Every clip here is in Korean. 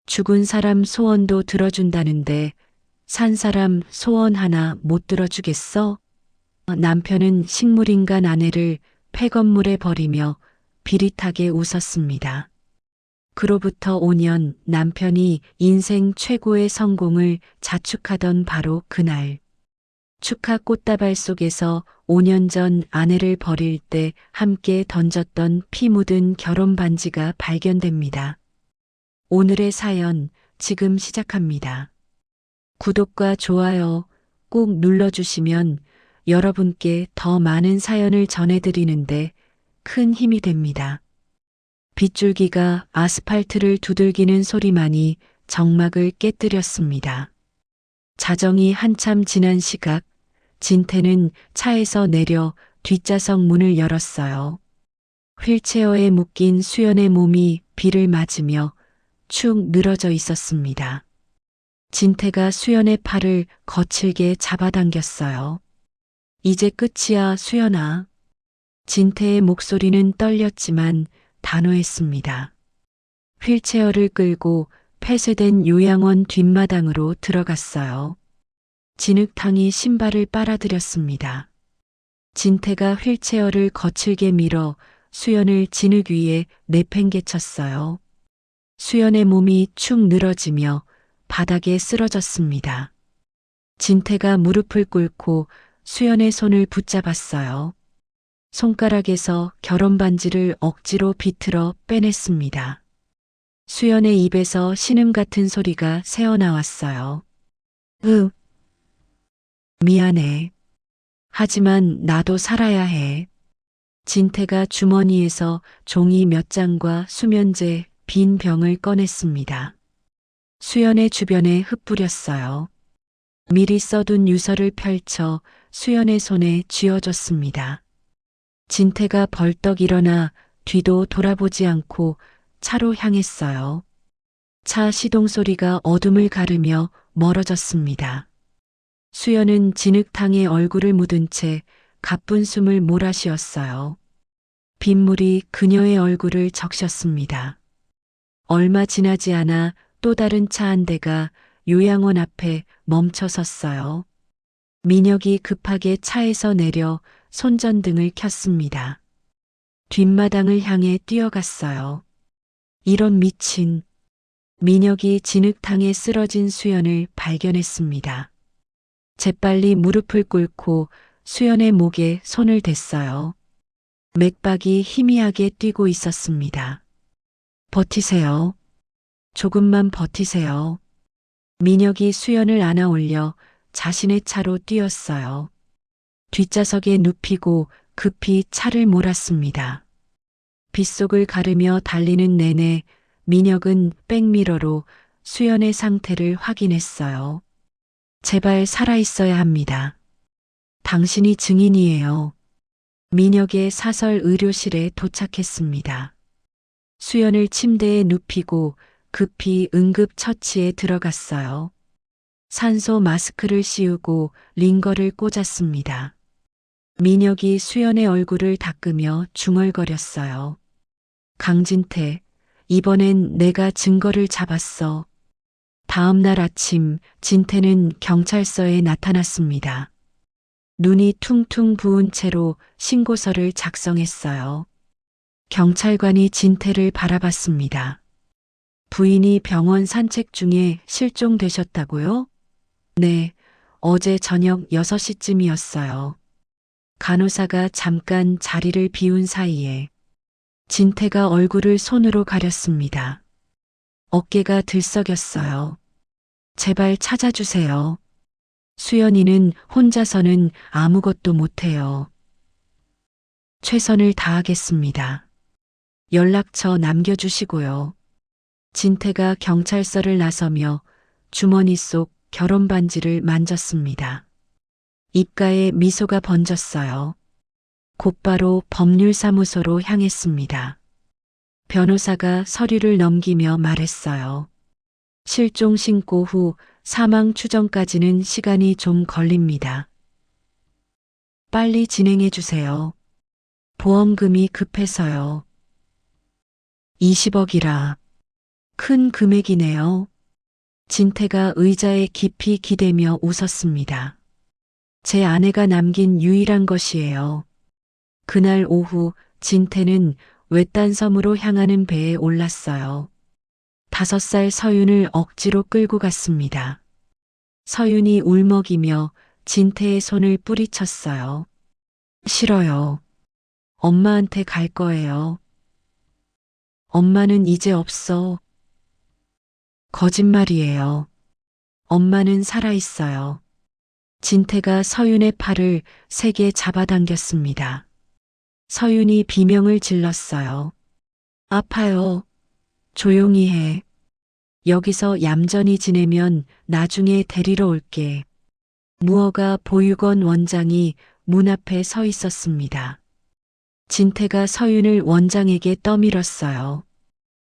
죽은 사람 소원도 들어준다는데 산 사람 소원 하나 못 들어주겠어? 남편은 식물인간 아내를 폐건물에 버리며 비릿하게 웃었습니다. 그로부터 5년 남편이 인생 최고의 성공을 자축하던 바로 그날. 축하 꽃다발 속에서 5년 전 아내를 버릴 때 함께 던졌던 피 묻은 결혼 반지가 발견됩니다. 오늘의 사연 지금 시작합니다. 구독과 좋아요 꼭 눌러주시면 여러분께 더 많은 사연을 전해드리는데 큰 힘이 됩니다. 빗줄기가 아스팔트를 두들기는 소리만이 정막을 깨뜨렸습니다. 자정이 한참 지난 시각, 진태는 차에서 내려 뒷좌석 문을 열었어요. 휠체어에 묶인 수연의 몸이 비를 맞으며 축 늘어져 있었습니다. 진태가 수연의 팔을 거칠게 잡아당겼어요. 이제 끝이야, 수연아. 진태의 목소리는 떨렸지만 단호했습니다. 휠체어를 끌고 폐쇄된 요양원 뒷마당으로 들어갔어요. 진흙탕이 신발을 빨아들였습니다. 진태가 휠체어를 거칠게 밀어 수연을 진흙 위에 내팽개쳤어요. 수연의 몸이 축 늘어지며 바닥에 쓰러졌습니다. 진태가 무릎을 꿇고 수연의 손을 붙잡았어요. 손가락에서 결혼 반지를 억지로 비틀어 빼냈습니다. 수연의 입에서 신음 같은 소리가 새어나왔어요. 미안해. 하지만 나도 살아야 해. 진태가 주머니에서 종이 몇 장과 수면제, 빈 병을 꺼냈습니다. 수연의 주변에 흩뿌렸어요. 미리 써둔 유서를 펼쳐 수연의 손에 쥐어줬습니다. 진태가 벌떡 일어나 뒤도 돌아보지 않고 차로 향했어요. 차 시동 소리가 어둠을 가르며 멀어졌습니다. 수연은 진흙탕에 얼굴을 묻은 채 가쁜 숨을 몰아쉬었어요. 빗물이 그녀의 얼굴을 적셨습니다. 얼마 지나지 않아 또 다른 차 한 대가 요양원 앞에 멈춰 섰어요. 민혁이 급하게 차에서 내려 손전등을 켰습니다. 뒷마당을 향해 뛰어갔어요. 이런 미친. 민혁이 진흙탕에 쓰러진 수연을 발견했습니다. 재빨리 무릎을 꿇고 수연의 목에 손을 댔어요. 맥박이 희미하게 뛰고 있었습니다. 버티세요. 조금만 버티세요. 민혁이 수연을 안아 올려 자신의 차로 뛰었어요. 뒷좌석에 눕히고 급히 차를 몰았습니다. 빗속을 가르며 달리는 내내 민혁은 백미러로 수연의 상태를 확인했어요. 제발 살아있어야 합니다. 당신이 증인이에요. 민혁의 사설 의료실에 도착했습니다. 수연을 침대에 눕히고 급히 응급처치에 들어갔어요. 산소 마스크를 씌우고 링거를 꽂았습니다. 민혁이 수연의 얼굴을 닦으며 중얼거렸어요. 강진태, 이번엔 내가 증거를 잡았어. 다음 날 아침 진태는 경찰서에 나타났습니다. 눈이 퉁퉁 부은 채로 신고서를 작성했어요. 경찰관이 진태를 바라봤습니다. 부인이 병원 산책 중에 실종되셨다고요? 네, 어제 저녁 6시쯤이었어요. 간호사가 잠깐 자리를 비운 사이에 진태가 얼굴을 손으로 가렸습니다. 어깨가 들썩였어요. 제발 찾아주세요. 수연이는 혼자서는 아무것도 못해요. 최선을 다하겠습니다. 연락처 남겨주시고요. 진태가 경찰서를 나서며 주머니 속 결혼 반지를 만졌습니다. 입가에 미소가 번졌어요. 곧바로 법률사무소로 향했습니다. 변호사가 서류를 넘기며 말했어요. 실종 신고 후 사망 추정까지는 시간이 좀 걸립니다. 빨리 진행해 주세요. 보험금이 급해서요. 20억이라. 큰 금액이네요. 진태가 의자에 깊이 기대며 웃었습니다. 제 아내가 남긴 유일한 것이에요. 그날 오후 진태는 외딴 섬으로 향하는 배에 올랐어요. 5살 서윤을 억지로 끌고 갔습니다. 서윤이 울먹이며 진태의 손을 뿌리쳤어요. 싫어요. 엄마한테 갈 거예요. 엄마는 이제 없어. 거짓말이에요. 엄마는 살아있어요. 진태가 서윤의 팔을 세게 잡아당겼습니다. 서윤이 비명을 질렀어요. 아파요. 조용히 해. 여기서 얌전히 지내면 나중에 데리러 올게. 무허가 보육원 원장이 문 앞에 서 있었습니다. 진태가 서윤을 원장에게 떠밀었어요.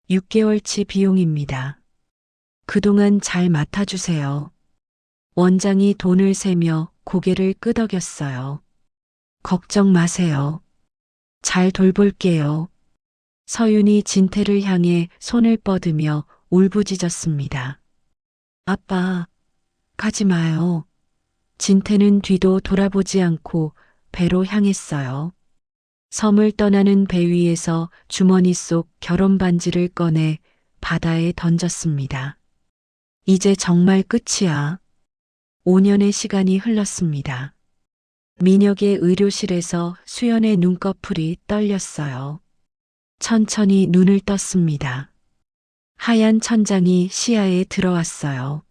6개월치 비용입니다. 그동안 잘 맡아주세요. 원장이 돈을 세며 고개를 끄덕였어요. 걱정 마세요. 잘 돌볼게요. 서윤이 진태를 향해 손을 뻗으며 울부짖었습니다. 아빠, 가지 마요. 진태는 뒤도 돌아보지 않고 배로 향했어요. 섬을 떠나는 배 위에서 주머니 속 결혼 반지를 꺼내 바다에 던졌습니다. 이제 정말 끝이야. 5년의 시간이 흘렀습니다. 민혁의 의료실에서 수연의 눈꺼풀이 떨렸어요. 천천히 눈을 떴습니다. 하얀 천장이 시야에 들어왔어요.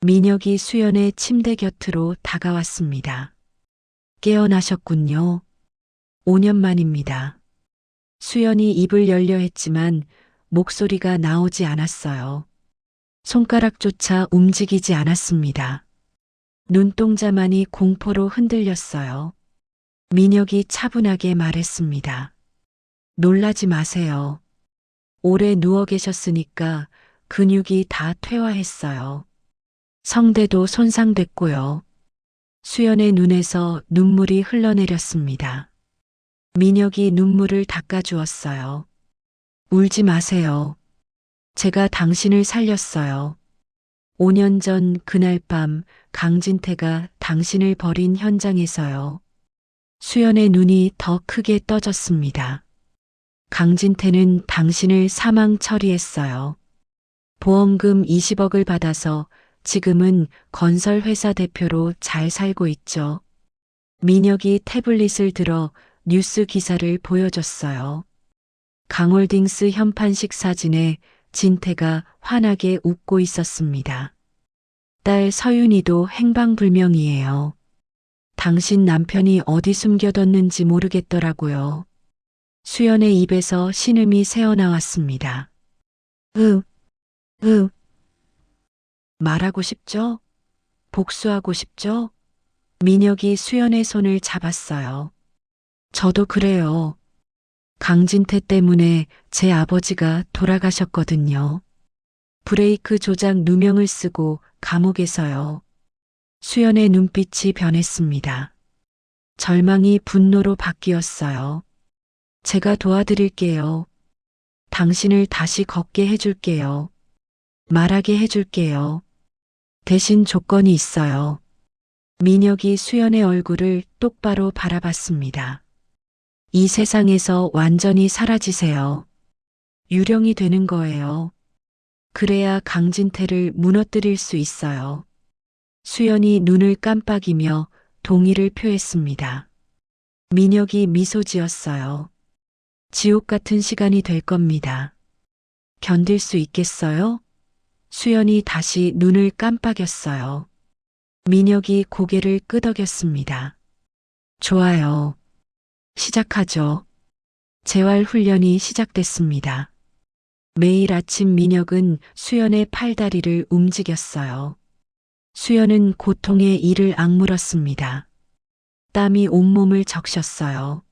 민혁이 수연의 침대 곁으로 다가왔습니다. 깨어나셨군요. 5년 만입니다. 수연이 입을 열려 했지만 목소리가 나오지 않았어요. 손가락조차 움직이지 않았습니다. 눈동자만이 공포로 흔들렸어요. 민혁이 차분하게 말했습니다. 놀라지 마세요. 오래 누워 계셨으니까 근육이 다 퇴화했어요. 성대도 손상됐고요. 수연의 눈에서 눈물이 흘러내렸습니다. 민혁이 눈물을 닦아주었어요. 울지 마세요. 제가 당신을 살렸어요. 5년 전 그날 밤 강진태가 당신을 버린 현장에서요. 수연의 눈이 더 크게 떠졌습니다. 강진태는 당신을 사망 처리했어요. 보험금 20억을 받아서 지금은 건설회사 대표로 잘 살고 있죠. 민혁이 태블릿을 들어 뉴스 기사를 보여줬어요. 강홀딩스 현판식 사진에 진태가 환하게 웃고 있었습니다. 딸 서윤이도 행방불명이에요. 당신 남편이 어디 숨겨뒀는지 모르겠더라고요. 수연의 입에서 신음이 새어나왔습니다. 말하고 싶죠? 복수하고 싶죠? 민혁이 수연의 손을 잡았어요. 저도 그래요. 강진태 때문에 제 아버지가 돌아가셨거든요. 브레이크 조작 누명을 쓰고 감옥에서요. 수연의 눈빛이 변했습니다. 절망이 분노로 바뀌었어요. 제가 도와드릴게요. 당신을 다시 걷게 해줄게요. 말하게 해줄게요. 대신 조건이 있어요. 민혁이 수연의 얼굴을 똑바로 바라봤습니다. 이 세상에서 완전히 사라지세요. 유령이 되는 거예요. 그래야 강진태를 무너뜨릴 수 있어요. 수연이 눈을 깜빡이며 동의를 표했습니다. 민혁이 미소 지었어요. 지옥 같은 시간이 될 겁니다. 견딜 수 있겠어요? 수연이 다시 눈을 깜빡였어요. 민혁이 고개를 끄덕였습니다. 좋아요. 시작하죠. 재활 훈련이 시작됐습니다. 매일 아침 민혁은 수연의 팔다리를 움직였어요. 수연은 고통에 이를 악물었습니다. 땀이 온몸을 적셨어요.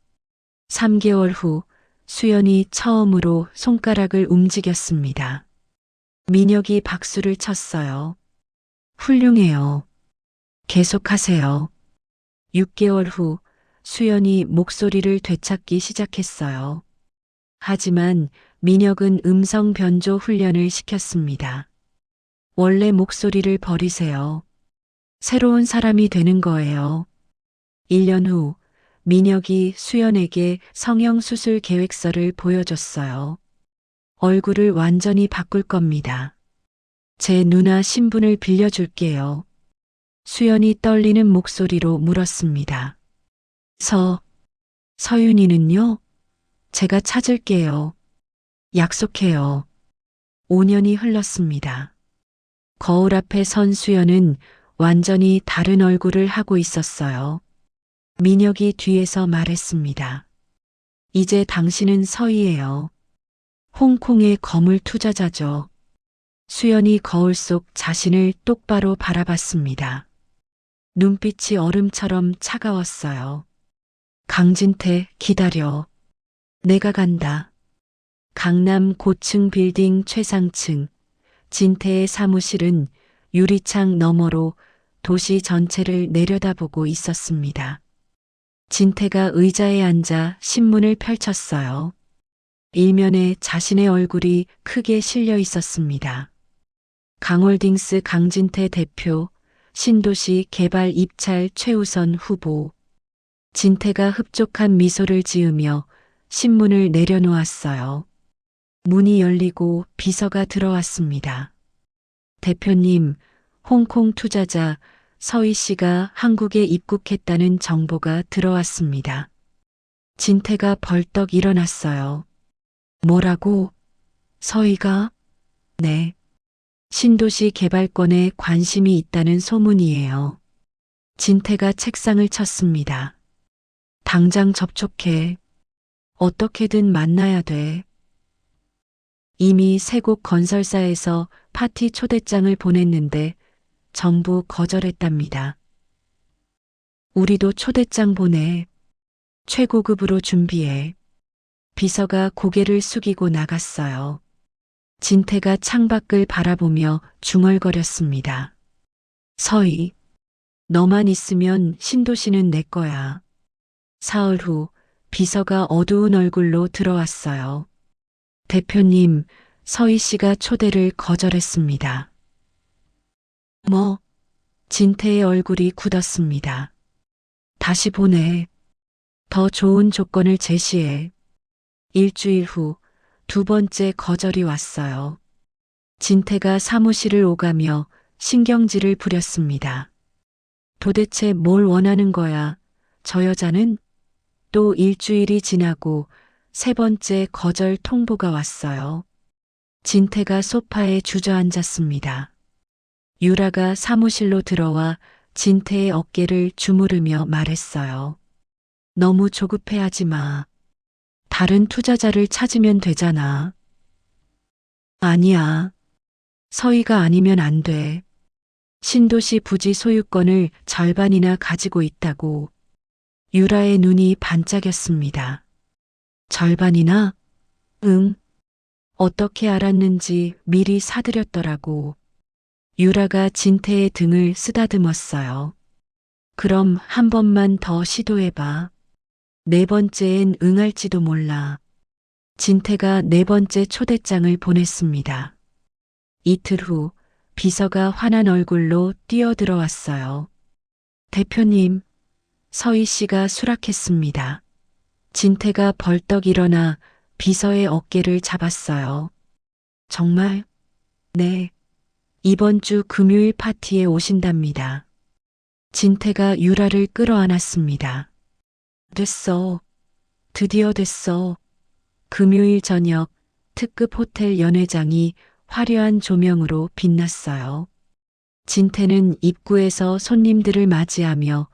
3개월 후 수연이 처음으로 손가락을 움직였습니다. 민혁이 박수를 쳤어요. 훌륭해요. 계속하세요. 6개월 후 수연이 목소리를 되찾기 시작했어요. 하지만 민혁은 음성 변조 훈련을 시켰습니다. 원래 목소리를 버리세요. 새로운 사람이 되는 거예요. 1년 후 민혁이 수연에게 성형수술 계획서를 보여줬어요. 얼굴을 완전히 바꿀 겁니다. 제 누나 신분을 빌려줄게요. 수연이 떨리는 목소리로 물었습니다. 서윤이는요? 제가 찾을게요. 약속해요. 5년이 흘렀습니다. 거울 앞에 선 수연은 완전히 다른 얼굴을 하고 있었어요. 민혁이 뒤에서 말했습니다. 이제 당신은 서희예요. 홍콩의 거물 투자자죠. 수연이 거울 속 자신을 똑바로 바라봤습니다. 눈빛이 얼음처럼 차가웠어요. 강진태, 기다려. 내가 간다. 강남 고층 빌딩 최상층. 진태의 사무실은 유리창 너머로 도시 전체를 내려다보고 있었습니다. 진태가 의자에 앉아 신문을 펼쳤어요. 일면에 자신의 얼굴이 크게 실려 있었습니다. 강홀딩스 강진태 대표, 신도시 개발 입찰 최우선 후보. 진태가 흡족한 미소를 지으며 신문을 내려놓았어요. 문이 열리고 비서가 들어왔습니다. 대표님, 홍콩 투자자 서희 씨가 한국에 입국했다는 정보가 들어왔습니다. 진태가 벌떡 일어났어요. 뭐라고? 서희가? 네. 신도시 개발권에 관심이 있다는 소문이에요. 진태가 책상을 쳤습니다. 당장 접촉해. 어떻게든 만나야 돼. 이미 세곡 건설사에서 파티 초대장을 보냈는데 전부 거절했답니다. 우리도 초대장 보내. 최고급으로 준비해. 비서가 고개를 숙이고 나갔어요. 진태가 창밖을 바라보며 중얼거렸습니다. 서희, 너만 있으면 신도시는 내 거야. 사흘 후 비서가 어두운 얼굴로 들어왔어요. 대표님, 서희 씨가 초대를 거절했습니다. 뭐? 진태의 얼굴이 굳었습니다. 다시 보내. 더 좋은 조건을 제시해. 일주일 후 두 번째 거절이 왔어요. 진태가 사무실을 오가며 신경질을 부렸습니다. 도대체 뭘 원하는 거야? 저 여자는? 또 일주일이 지나고 세 번째 거절 통보가 왔어요. 진태가 소파에 주저앉았습니다. 유라가 사무실로 들어와 진태의 어깨를 주무르며 말했어요. 너무 조급해하지 마. 다른 투자자를 찾으면 되잖아. 아니야. 서희가 아니면 안 돼. 신도시 부지 소유권을 절반이나 가지고 있다고. 유라의 눈이 반짝였습니다. 절반이나? 응. 어떻게 알았는지 미리 사들였더라고. 유라가 진태의 등을 쓰다듬었어요. 그럼 한 번만 더 시도해봐. 네 번째엔 응할지도 몰라. 진태가 네 번째 초대장을 보냈습니다. 이틀 후 비서가 환한 얼굴로 뛰어들어왔어요. 대표님, 서희 씨가 수락했습니다. 진태가 벌떡 일어나 비서의 어깨를 잡았어요. 정말? 네. 이번 주 금요일 파티에 오신답니다. 진태가 유라를 끌어안았습니다. 됐어. 드디어 됐어. 금요일 저녁 특급 호텔 연회장이 화려한 조명으로 빛났어요. 진태는 입구에서 손님들을 맞이하며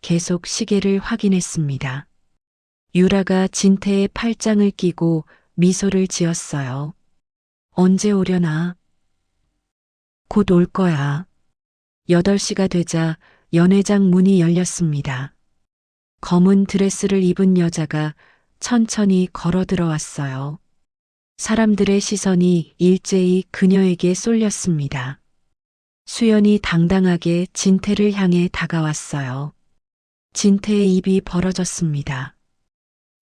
계속 시계를 확인했습니다. 유라가 진태의 팔짱을 끼고 미소를 지었어요. 언제 오려나? 곧 올 거야. 8시가 되자 연회장 문이 열렸습니다. 검은 드레스를 입은 여자가 천천히 걸어 들어왔어요. 사람들의 시선이 일제히 그녀에게 쏠렸습니다. 수연이 당당하게 진태를 향해 다가왔어요. 진태의 입이 벌어졌습니다.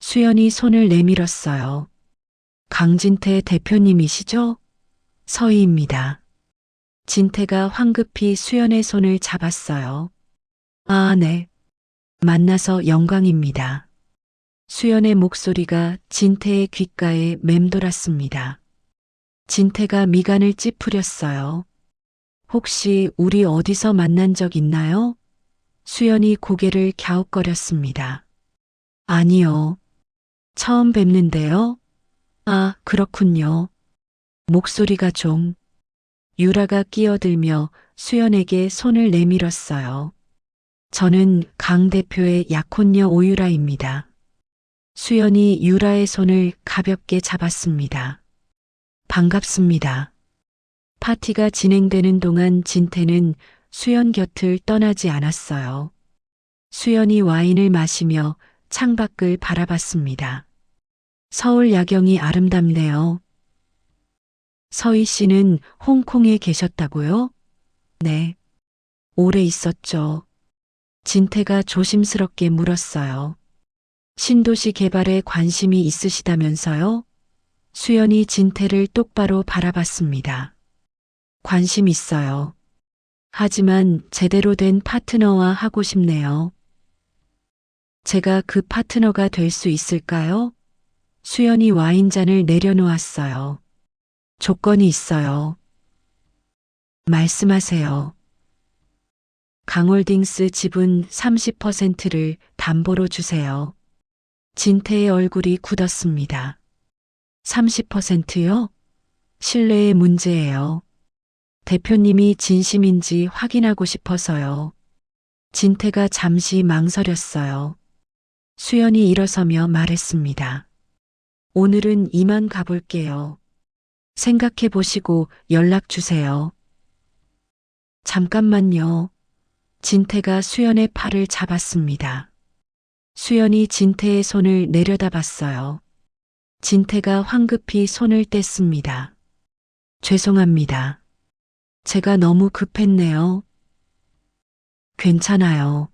수연이 손을 내밀었어요. 강진태 대표님이시죠? 서희입니다. 진태가 황급히 수연의 손을 잡았어요. 아, 네. 만나서 영광입니다. 수연의 목소리가 진태의 귓가에 맴돌았습니다. 진태가 미간을 찌푸렸어요. 혹시 우리 어디서 만난 적 있나요? 수연이 고개를 갸웃거렸습니다. 아니요. 처음 뵙는데요. 아, 그렇군요. 목소리가 좀. 유라가 끼어들며 수연에게 손을 내밀었어요. 저는 강 대표의 약혼녀 오유라입니다. 수연이 유라의 손을 가볍게 잡았습니다. 반갑습니다. 파티가 진행되는 동안 진태는 수연 곁을 떠나지 않았어요. 수연이 와인을 마시며 창밖을 바라봤습니다. 서울 야경이 아름답네요. 서희 씨는 홍콩에 계셨다고요? 네. 오래 있었죠. 진태가 조심스럽게 물었어요. 신도시 개발에 관심이 있으시다면서요? 수연이 진태를 똑바로 바라봤습니다. 관심 있어요. 하지만 제대로 된 파트너와 하고 싶네요. 제가 그 파트너가 될 수 있을까요? 수연이 와인잔을 내려놓았어요. 조건이 있어요. 말씀하세요. 강홀딩스 지분 30%를 담보로 주세요. 진태의 얼굴이 굳었습니다. 30%요? 신뢰의 문제예요. 대표님이 진심인지 확인하고 싶어서요. 진태가 잠시 망설였어요. 수연이 일어서며 말했습니다. 오늘은 이만 가볼게요. 생각해 보시고 연락 주세요. 잠깐만요. 진태가 수연의 팔을 잡았습니다. 수연이 진태의 손을 내려다봤어요. 진태가 황급히 손을 뗐습니다. 죄송합니다. 제가 너무 급했네요. 괜찮아요.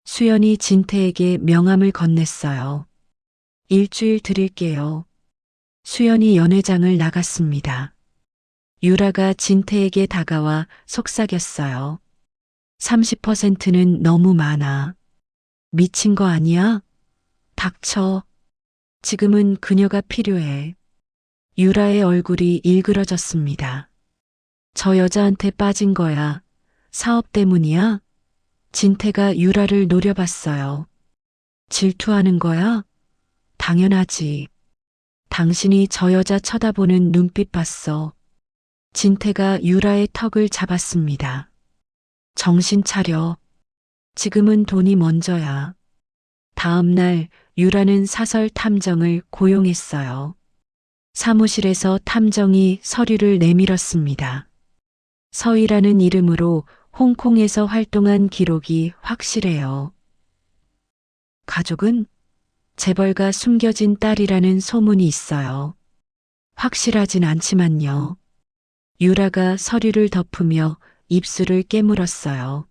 수연이 진태에게 명함을 건넸어요. 일주일 드릴게요. 수연이 연회장을 나갔습니다. 유라가 진태에게 다가와 속삭였어요. 30%는 너무 많아. 미친 거 아니야? 닥쳐. 지금은 그녀가 필요해. 유라의 얼굴이 일그러졌습니다. 저 여자한테 빠진 거야. 사업 때문이야? 진태가 유라를 노려봤어요. 질투하는 거야? 당연하지. 당신이 저 여자 쳐다보는 눈빛 봤어. 진태가 유라의 턱을 잡았습니다. 정신 차려. 지금은 돈이 먼저야. 다음 날 유라는 사설 탐정을 고용했어요. 사무실에서 탐정이 서류를 내밀었습니다. 서희라는 이름으로 홍콩에서 활동한 기록이 확실해요. 가족은 재벌가 숨겨진 딸이라는 소문이 있어요. 확실하진 않지만요. 유라가 서류를 덮으며 입술을 깨물었어요.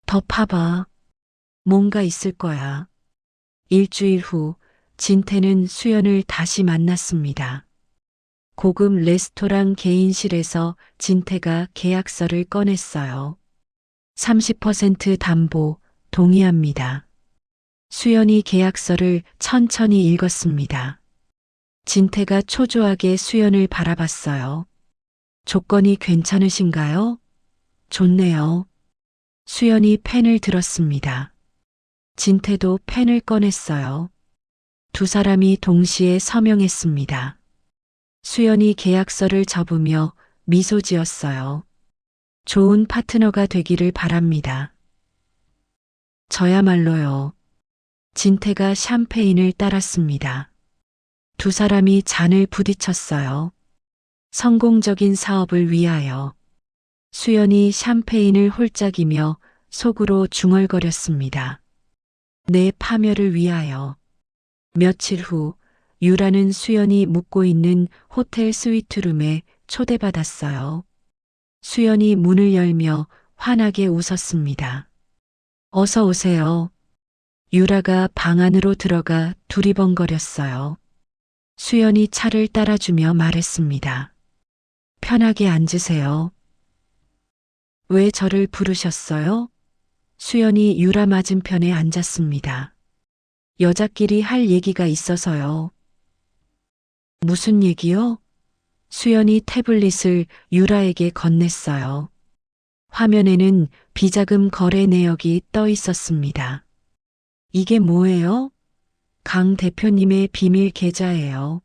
더 파봐. 뭔가 있을 거야. 일주일 후 진태는 수연을 다시 만났습니다. 고급 레스토랑 개인실에서 진태가 계약서를 꺼냈어요. 30% 담보 동의합니다. 수연이 계약서를 천천히 읽었습니다. 진태가 초조하게 수연을 바라봤어요. 조건이 괜찮으신가요? 좋네요. 수연이 펜을 들었습니다. 진태도 펜을 꺼냈어요. 두 사람이 동시에 서명했습니다. 수연이 계약서를 접으며 미소 지었어요. 좋은 파트너가 되기를 바랍니다. 저야말로요. 진태가 샴페인을 따랐습니다. 두 사람이 잔을 부딪혔어요. 성공적인 사업을 위하여. 수연이 샴페인을 홀짝이며 속으로 중얼거렸습니다. 내 파멸을 위하여. 며칠 후 유라는 수연이 묵고 있는 호텔 스위트룸에 초대받았어요. 수연이 문을 열며 환하게 웃었습니다. 어서 오세요. 유라가 방 안으로 들어가 두리번거렸어요. 수연이 차를 따라주며 말했습니다. 편하게 앉으세요. 왜 저를 부르셨어요? 수연이 유라 맞은편에 앉았습니다. 여자끼리 할 얘기가 있어서요. 무슨 얘기요? 수연이 태블릿을 유라에게 건넸어요. 화면에는 비자금 거래 내역이 떠 있었습니다. 이게 뭐예요? 강 대표님의 비밀 계좌예요.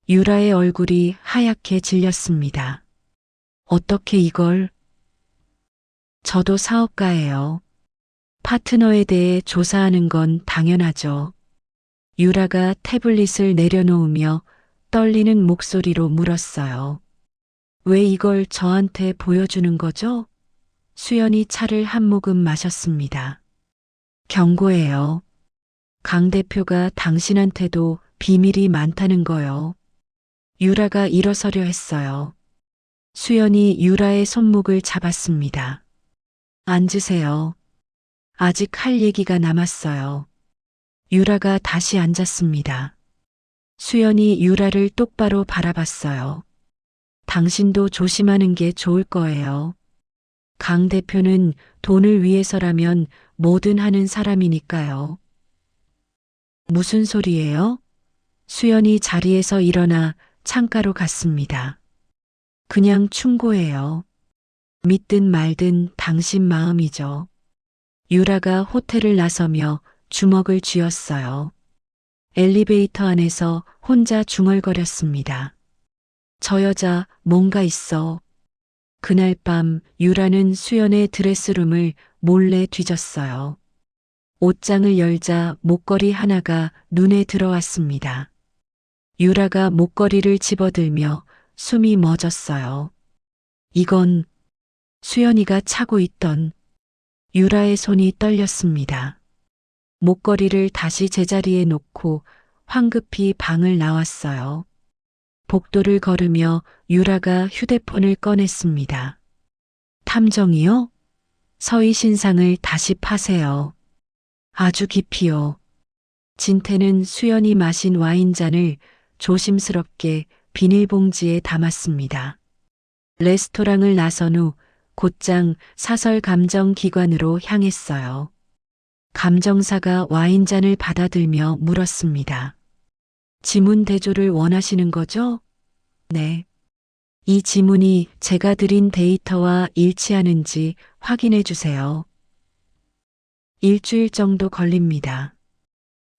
유라의 얼굴이 하얗게 질렸습니다. 어떻게 이걸? 저도 사업가예요. 파트너에 대해 조사하는 건 당연하죠. 유라가 태블릿을 내려놓으며 떨리는 목소리로 물었어요. 왜 이걸 저한테 보여주는 거죠? 수연이 차를 한 모금 마셨습니다. 경고예요. 강 대표가 당신한테도 비밀이 많다는 거요. 유라가 일어서려 했어요. 수연이 유라의 손목을 잡았습니다. 앉으세요. 아직 할 얘기가 남았어요. 유라가 다시 앉았습니다. 수연이 유라를 똑바로 바라봤어요. 당신도 조심하는 게 좋을 거예요. 강 대표는 돈을 위해서라면 뭐든 하는 사람이니까요. 무슨 소리예요? 수연이 자리에서 일어나 창가로 갔습니다. 그냥 충고예요. 믿든 말든 당신 마음이죠. 유라가 호텔을 나서며 주먹을 쥐었어요. 엘리베이터 안에서 혼자 중얼거렸습니다. 저 여자 뭔가 있어. 그날 밤 유라는 수연의 드레스룸을 몰래 뒤졌어요. 옷장을 열자 목걸이 하나가 눈에 들어왔습니다. 유라가 목걸이를 집어들며 숨이 멎었어요. 이건 수연이가 차고 있던 유라의 손이 떨렸습니다. 목걸이를 다시 제자리에 놓고 황급히 방을 나왔어요. 복도를 걸으며 유라가 휴대폰을 꺼냈습니다. 탐정이요? 서희 신상을 다시 파세요. 아주 깊이요. 진태는 수연이 마신 와인잔을 조심스럽게 비닐봉지에 담았습니다. 레스토랑을 나선 후 곧장 사설감정기관으로 향했어요. 감정사가 와인잔을 받아들며 물었습니다. 지문 대조를 원하시는 거죠? 네. 이 지문이 제가 드린 데이터와 일치하는지 확인해 주세요. 일주일 정도 걸립니다.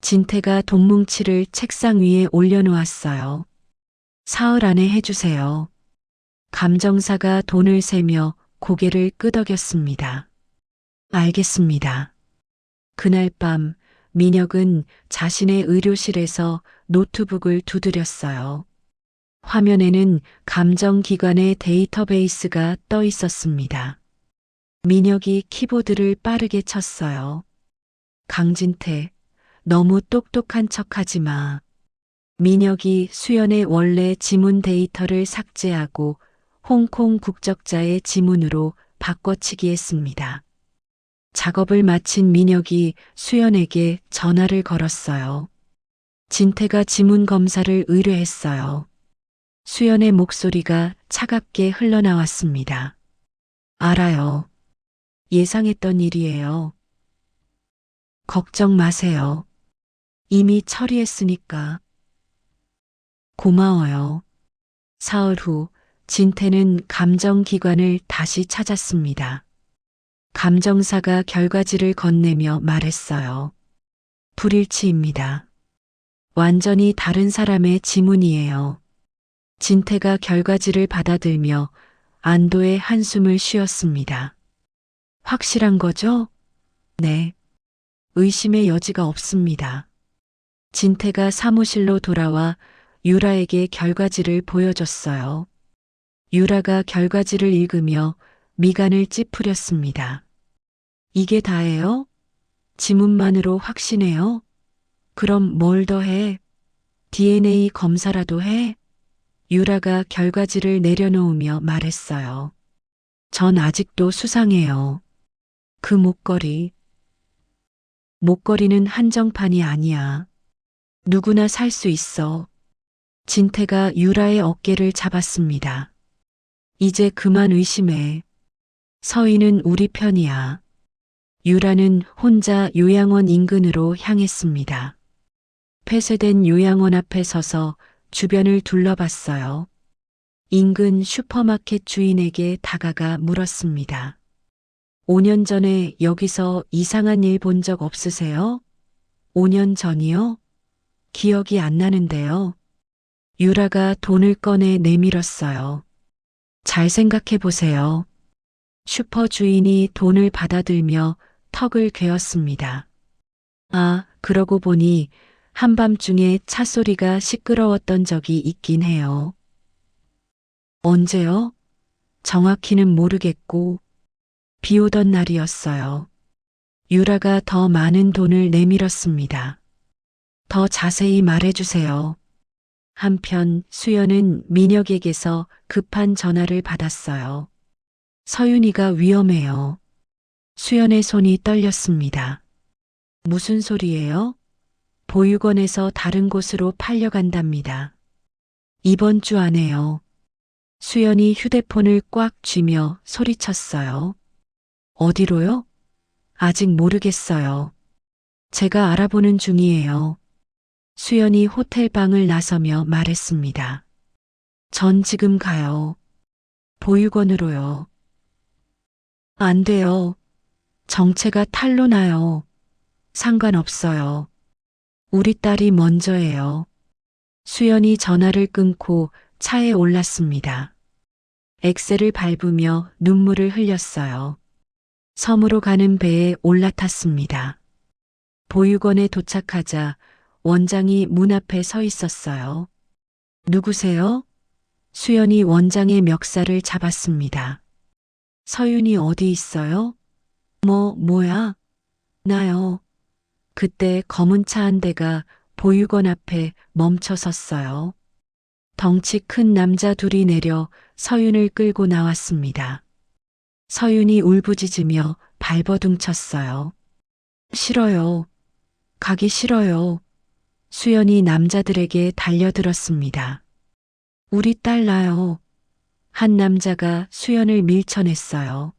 진태가 돈뭉치를 책상 위에 올려놓았어요. 사흘 안에 해주세요. 감정사가 돈을 세며 고개를 끄덕였습니다. 알겠습니다. 그날 밤 민혁은 자신의 의료실에서 노트북을 두드렸어요. 화면에는 감정기관의 데이터베이스가 떠 있었습니다. 민혁이 키보드를 빠르게 쳤어요. 강진태, 너무 똑똑한 척하지 마. 민혁이 수연의 원래 지문 데이터를 삭제하고 홍콩 국적자의 지문으로 바꿔치기 했습니다. 작업을 마친 민혁이 수연에게 전화를 걸었어요. 진태가 지문 검사를 의뢰했어요. 수연의 목소리가 차갑게 흘러나왔습니다. 알아요. 예상했던 일이에요. 걱정 마세요. 이미 처리했으니까. 고마워요. 사흘 후 진태는 감정기관을 다시 찾았습니다. 감정사가 결과지를 건네며 말했어요. 불일치입니다. 완전히 다른 사람의 지문이에요. 진태가 결과지를 받아들며 안도의 한숨을 쉬었습니다. 확실한 거죠? 네. 의심의 여지가 없습니다. 진태가 사무실로 돌아와 유라에게 결과지를 보여줬어요. 유라가 결과지를 읽으며 미간을 찌푸렸습니다. 이게 다예요? 지문만으로 확신해요? 그럼 뭘 더 해? DNA 검사라도 해? 유라가 결과지를 내려놓으며 말했어요. 전 아직도 수상해요. 그 목걸이. 목걸이는 한정판이 아니야. 누구나 살 수 있어. 진태가 유라의 어깨를 잡았습니다. 이제 그만 의심해. 서희는 우리 편이야. 유라는 혼자 요양원 인근으로 향했습니다. 폐쇄된 요양원 앞에 서서 주변을 둘러봤어요. 인근 슈퍼마켓 주인에게 다가가 물었습니다. 5년 전에 여기서 이상한 일 본 적 없으세요? 5년 전이요? 기억이 안 나는데요. 유라가 돈을 꺼내 내밀었어요. 잘 생각해 보세요. 슈퍼 주인이 돈을 받아들며 턱을 괴었습니다. 아, 그러고 보니 한밤중에 차 소리가 시끄러웠던 적이 있긴 해요. 언제요? 정확히는 모르겠고, 비 오던 날이었어요. 유라가 더 많은 돈을 내밀었습니다. 더 자세히 말해주세요. 한편 수연은 민혁에게서 급한 전화를 받았어요. 서윤이가 위험해요. 수연의 손이 떨렸습니다. 무슨 소리예요? 보육원에서 다른 곳으로 팔려간답니다. 이번 주 안에요. 수연이 휴대폰을 꽉 쥐며 소리쳤어요. 어디로요? 아직 모르겠어요. 제가 알아보는 중이에요. 수연이 호텔방을 나서며 말했습니다. 전 지금 가요. 보육원으로요. 안 돼요. 정체가 탈로 나요. 상관없어요. 우리 딸이 먼저예요. 수연이 전화를 끊고 차에 올랐습니다. 엑셀을 밟으며 눈물을 흘렸어요. 섬으로 가는 배에 올라탔습니다. 보육원에 도착하자 원장이 문 앞에 서 있었어요. 누구세요? 수연이 원장의 멱살을 잡았습니다. 서윤이 어디 있어요? 뭐야? 나요. 그때 검은 차 한 대가 보육원 앞에 멈춰 섰어요. 덩치 큰 남자 둘이 내려 서윤을 끌고 나왔습니다. 서윤이 울부짖으며 발버둥 쳤어요. 싫어요. 가기 싫어요. 수연이 남자들에게 달려들었습니다. 우리 딸 나요. 한 남자가 수연을 밀쳐냈어요.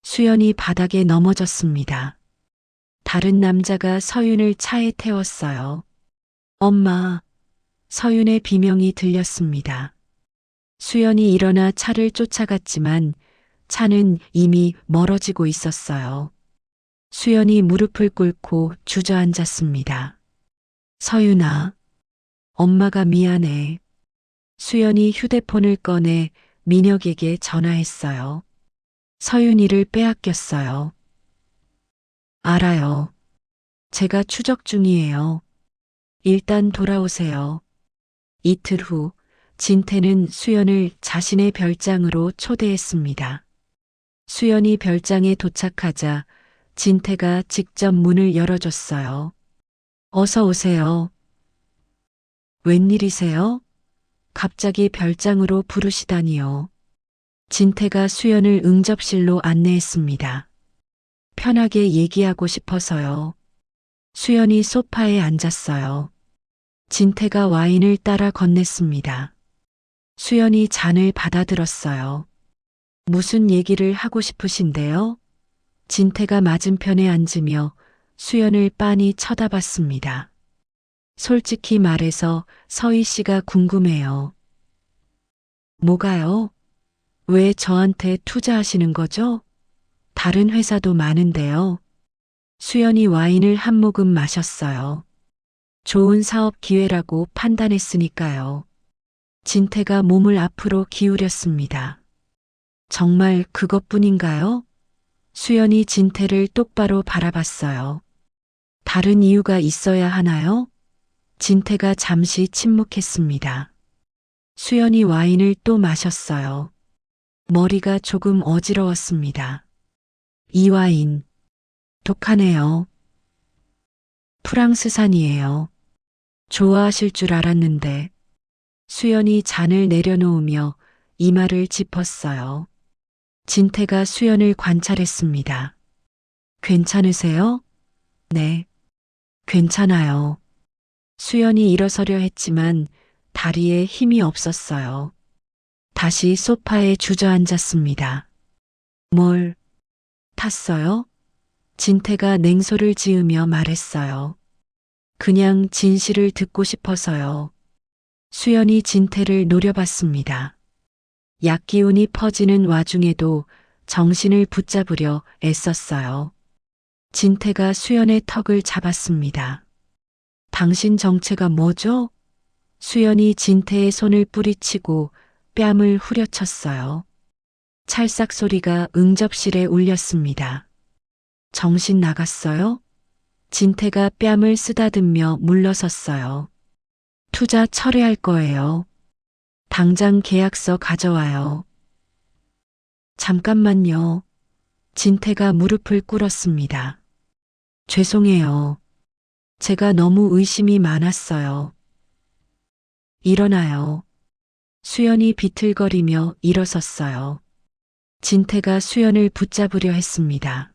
수연이 바닥에 넘어졌습니다. 다른 남자가 서윤을 차에 태웠어요. 엄마, 서윤의 비명이 들렸습니다. 수연이 일어나 차를 쫓아갔지만 차는 이미 멀어지고 있었어요. 수연이 무릎을 꿇고 주저앉았습니다. 서윤아, 엄마가 미안해. 수연이 휴대폰을 꺼내 민혁에게 전화했어요. 서윤이를 빼앗겼어요. 알아요. 제가 추적 중이에요. 일단 돌아오세요. 이틀 후 진태는 수연을 자신의 별장으로 초대했습니다. 수연이 별장에 도착하자 진태가 직접 문을 열어줬어요. 어서 오세요. 웬일이세요? 갑자기 별장으로 부르시다니요. 진태가 수연을 응접실로 안내했습니다. 편하게 얘기하고 싶어서요. 수연이 소파에 앉았어요. 진태가 와인을 따라 건넸습니다. 수연이 잔을 받아들었어요. 무슨 얘기를 하고 싶으신데요? 진태가 맞은편에 앉으며 수연을 빤히 쳐다봤습니다. 솔직히 말해서 서희 씨가 궁금해요. 뭐가요? 왜 저한테 투자하시는 거죠? 다른 회사도 많은데요. 수연이 와인을 한 모금 마셨어요. 좋은 사업 기회라고 판단했으니까요. 진태가 몸을 앞으로 기울였습니다. 정말 그것뿐인가요? 수연이 진태를 똑바로 바라봤어요. 다른 이유가 있어야 하나요? 진태가 잠시 침묵했습니다. 수연이 와인을 또 마셨어요. 머리가 조금 어지러웠습니다. 이 와인, 독하네요. 프랑스산이에요. 좋아하실 줄 알았는데. 수연이 잔을 내려놓으며 이마를 짚었어요. 진태가 수연을 관찰했습니다. 괜찮으세요? 네, 괜찮아요. 수연이 일어서려 했지만 다리에 힘이 없었어요. 다시 소파에 주저앉았습니다. 뭘 탔어요? 진태가 냉소를 지으며 말했어요. 그냥 진실을 듣고 싶어서요. 수연이 진태를 노려봤습니다. 약기운이 퍼지는 와중에도 정신을 붙잡으려 애썼어요. 진태가 수연의 턱을 잡았습니다. 당신 정체가 뭐죠? 수연이 진태의 손을 뿌리치고 뺨을 후려쳤어요. 찰싹 소리가 응접실에 울렸습니다. 정신 나갔어요? 진태가 뺨을 쓰다듬며 물러섰어요. 투자 철회할 거예요. 당장 계약서 가져와요. 잠깐만요. 진태가 무릎을 꿇었습니다. 죄송해요. 제가 너무 의심이 많았어요. 일어나요. 수연이 비틀거리며 일어섰어요. 진태가 수연을 붙잡으려 했습니다.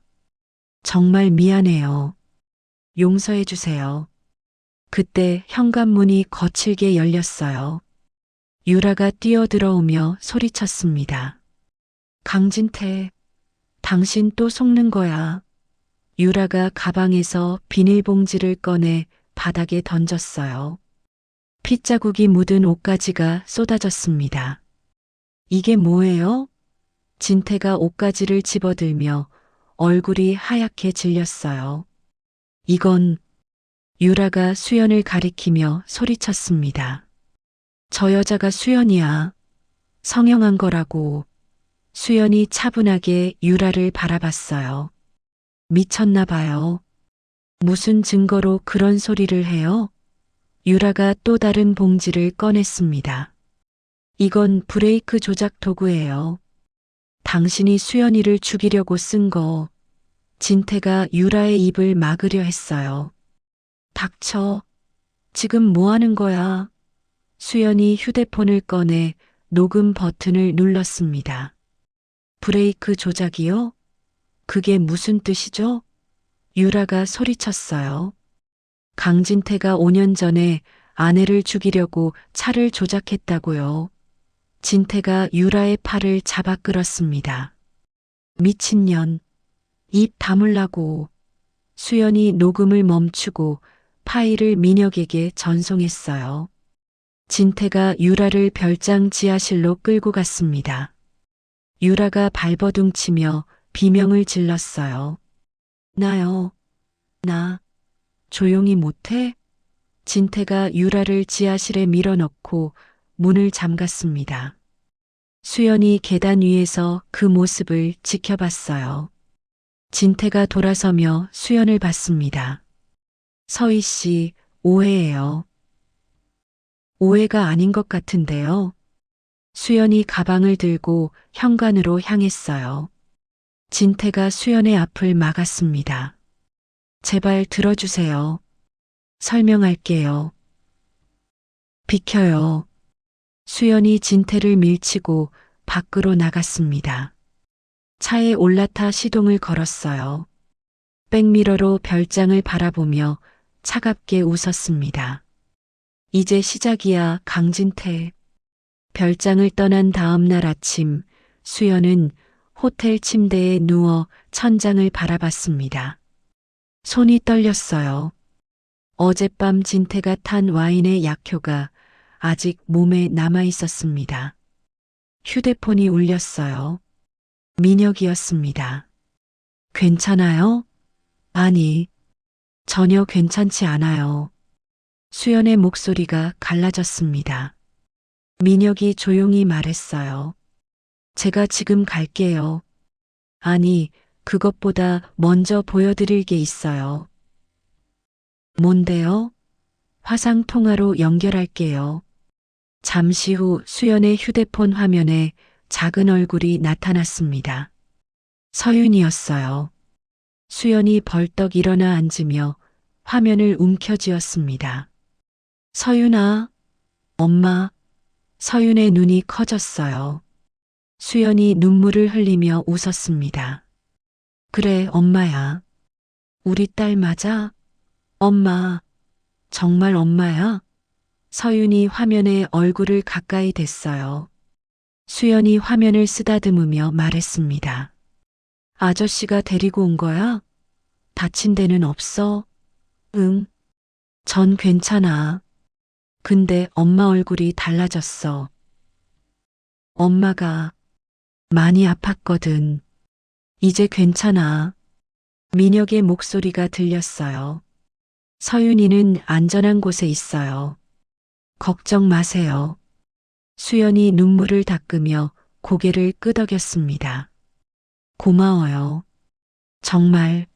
정말 미안해요. 용서해 주세요. 그때 현관문이 거칠게 열렸어요. 유라가 뛰어들어오며 소리쳤습니다. 강진태, 당신 또 속는 거야. 유라가 가방에서 비닐봉지를 꺼내 바닥에 던졌어요. 핏자국이 묻은 옷가지가 쏟아졌습니다. 이게 뭐예요? 진태가 옷가지를 집어들며 얼굴이 하얗게 질렸어요. 이건 유라가 수연을 가리키며 소리쳤습니다. 저 여자가 수연이야. 성형한 거라고. 수연이 차분하게 유라를 바라봤어요. 미쳤나 봐요. 무슨 증거로 그런 소리를 해요? 유라가 또 다른 봉지를 꺼냈습니다. 이건 브레이크 조작 도구예요. 당신이 수연이를 죽이려고 쓴 거. 진태가 유라의 입을 막으려 했어요. 닥쳐. 지금 뭐 하는 거야? 수연이 휴대폰을 꺼내 녹음 버튼을 눌렀습니다. 브레이크 조작이요? 그게 무슨 뜻이죠? 유라가 소리쳤어요. 강진태가 5년 전에 아내를 죽이려고 차를 조작했다고요. 진태가 유라의 팔을 잡아 끌었습니다. 미친년. 입 다물라고. 수연이 녹음을 멈추고 파일을 민혁에게 전송했어요. 진태가 유라를 별장 지하실로 끌고 갔습니다. 유라가 발버둥치며 비명을 질렀어요. 나요. 나. 조용히 못해? 진태가 유라를 지하실에 밀어넣고 문을 잠갔습니다. 수연이 계단 위에서 그 모습을 지켜봤어요. 진태가 돌아서며 수연을 봤습니다. 서희 씨, 오해예요. 오해가 아닌 것 같은데요. 수연이 가방을 들고 현관으로 향했어요. 진태가 수연의 앞을 막았습니다. 제발 들어주세요. 설명할게요. 비켜요. 수연이 진태를 밀치고 밖으로 나갔습니다. 차에 올라타 시동을 걸었어요. 백미러로 별장을 바라보며 차갑게 웃었습니다. 이제 시작이야, 강진태. 별장을 떠난 다음 날 아침, 수연은 호텔 침대에 누워 천장을 바라봤습니다. 손이 떨렸어요. 어젯밤 진태가 탄 와인의 약효가 아직 몸에 남아 있었습니다. 휴대폰이 울렸어요. 민혁이었습니다. 괜찮아요? 아니, 전혀 괜찮지 않아요. 수연의 목소리가 갈라졌습니다. 민혁이 조용히 말했어요. 제가 지금 갈게요. 아니, 그것보다 먼저 보여드릴 게 있어요. 뭔데요? 화상 통화로 연결할게요. 잠시 후 수연의 휴대폰 화면에 작은 얼굴이 나타났습니다. 서윤이었어요. 수연이 벌떡 일어나 앉으며 화면을 움켜쥐었습니다. 서윤아, 엄마. 서윤의 눈이 커졌어요. 수연이 눈물을 흘리며 웃었습니다. 그래, 엄마야. 우리 딸 맞아? 엄마, 정말 엄마야? 서윤이 화면에 얼굴을 가까이 댔어요. 수연이 화면을 쓰다듬으며 말했습니다. 아저씨가 데리고 온 거야? 다친 데는 없어? 응. 전 괜찮아. 근데 엄마 얼굴이 달라졌어. 엄마가 많이 아팠거든. 이제 괜찮아. 민혁의 목소리가 들렸어요. 서윤이는 안전한 곳에 있어요. 걱정 마세요. 수연이 눈물을 닦으며 고개를 끄덕였습니다. 고마워요. 정말.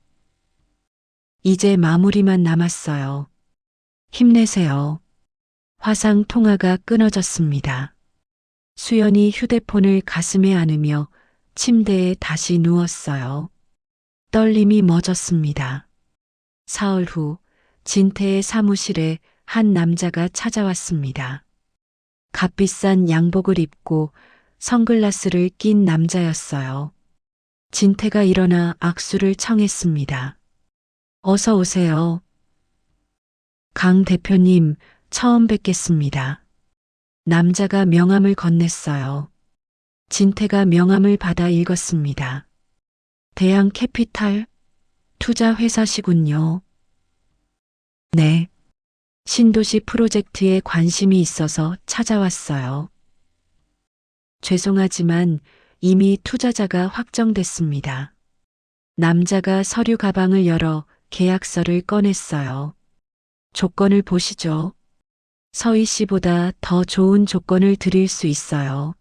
이제 마무리만 남았어요. 힘내세요. 화상 통화가 끊어졌습니다. 수연이 휴대폰을 가슴에 안으며 침대에 다시 누웠어요. 떨림이 멎었습니다. 사흘 후 진태의 사무실에 한 남자가 찾아왔습니다. 값비싼 양복을 입고 선글라스를 낀 남자였어요. 진태가 일어나 악수를 청했습니다. 어서 오세요. 강 대표님, 처음 뵙겠습니다. 남자가 명함을 건넸어요. 진태가 명함을 받아 읽었습니다. 대양 캐피탈 투자 회사시군요. 네. 신도시 프로젝트에 관심이 있어서 찾아왔어요. 죄송하지만 이미 투자자가 확정됐습니다. 남자가 서류 가방을 열어 계약서를 꺼냈어요. 조건을 보시죠. 서희 씨보다 더 좋은 조건을 드릴 수 있어요.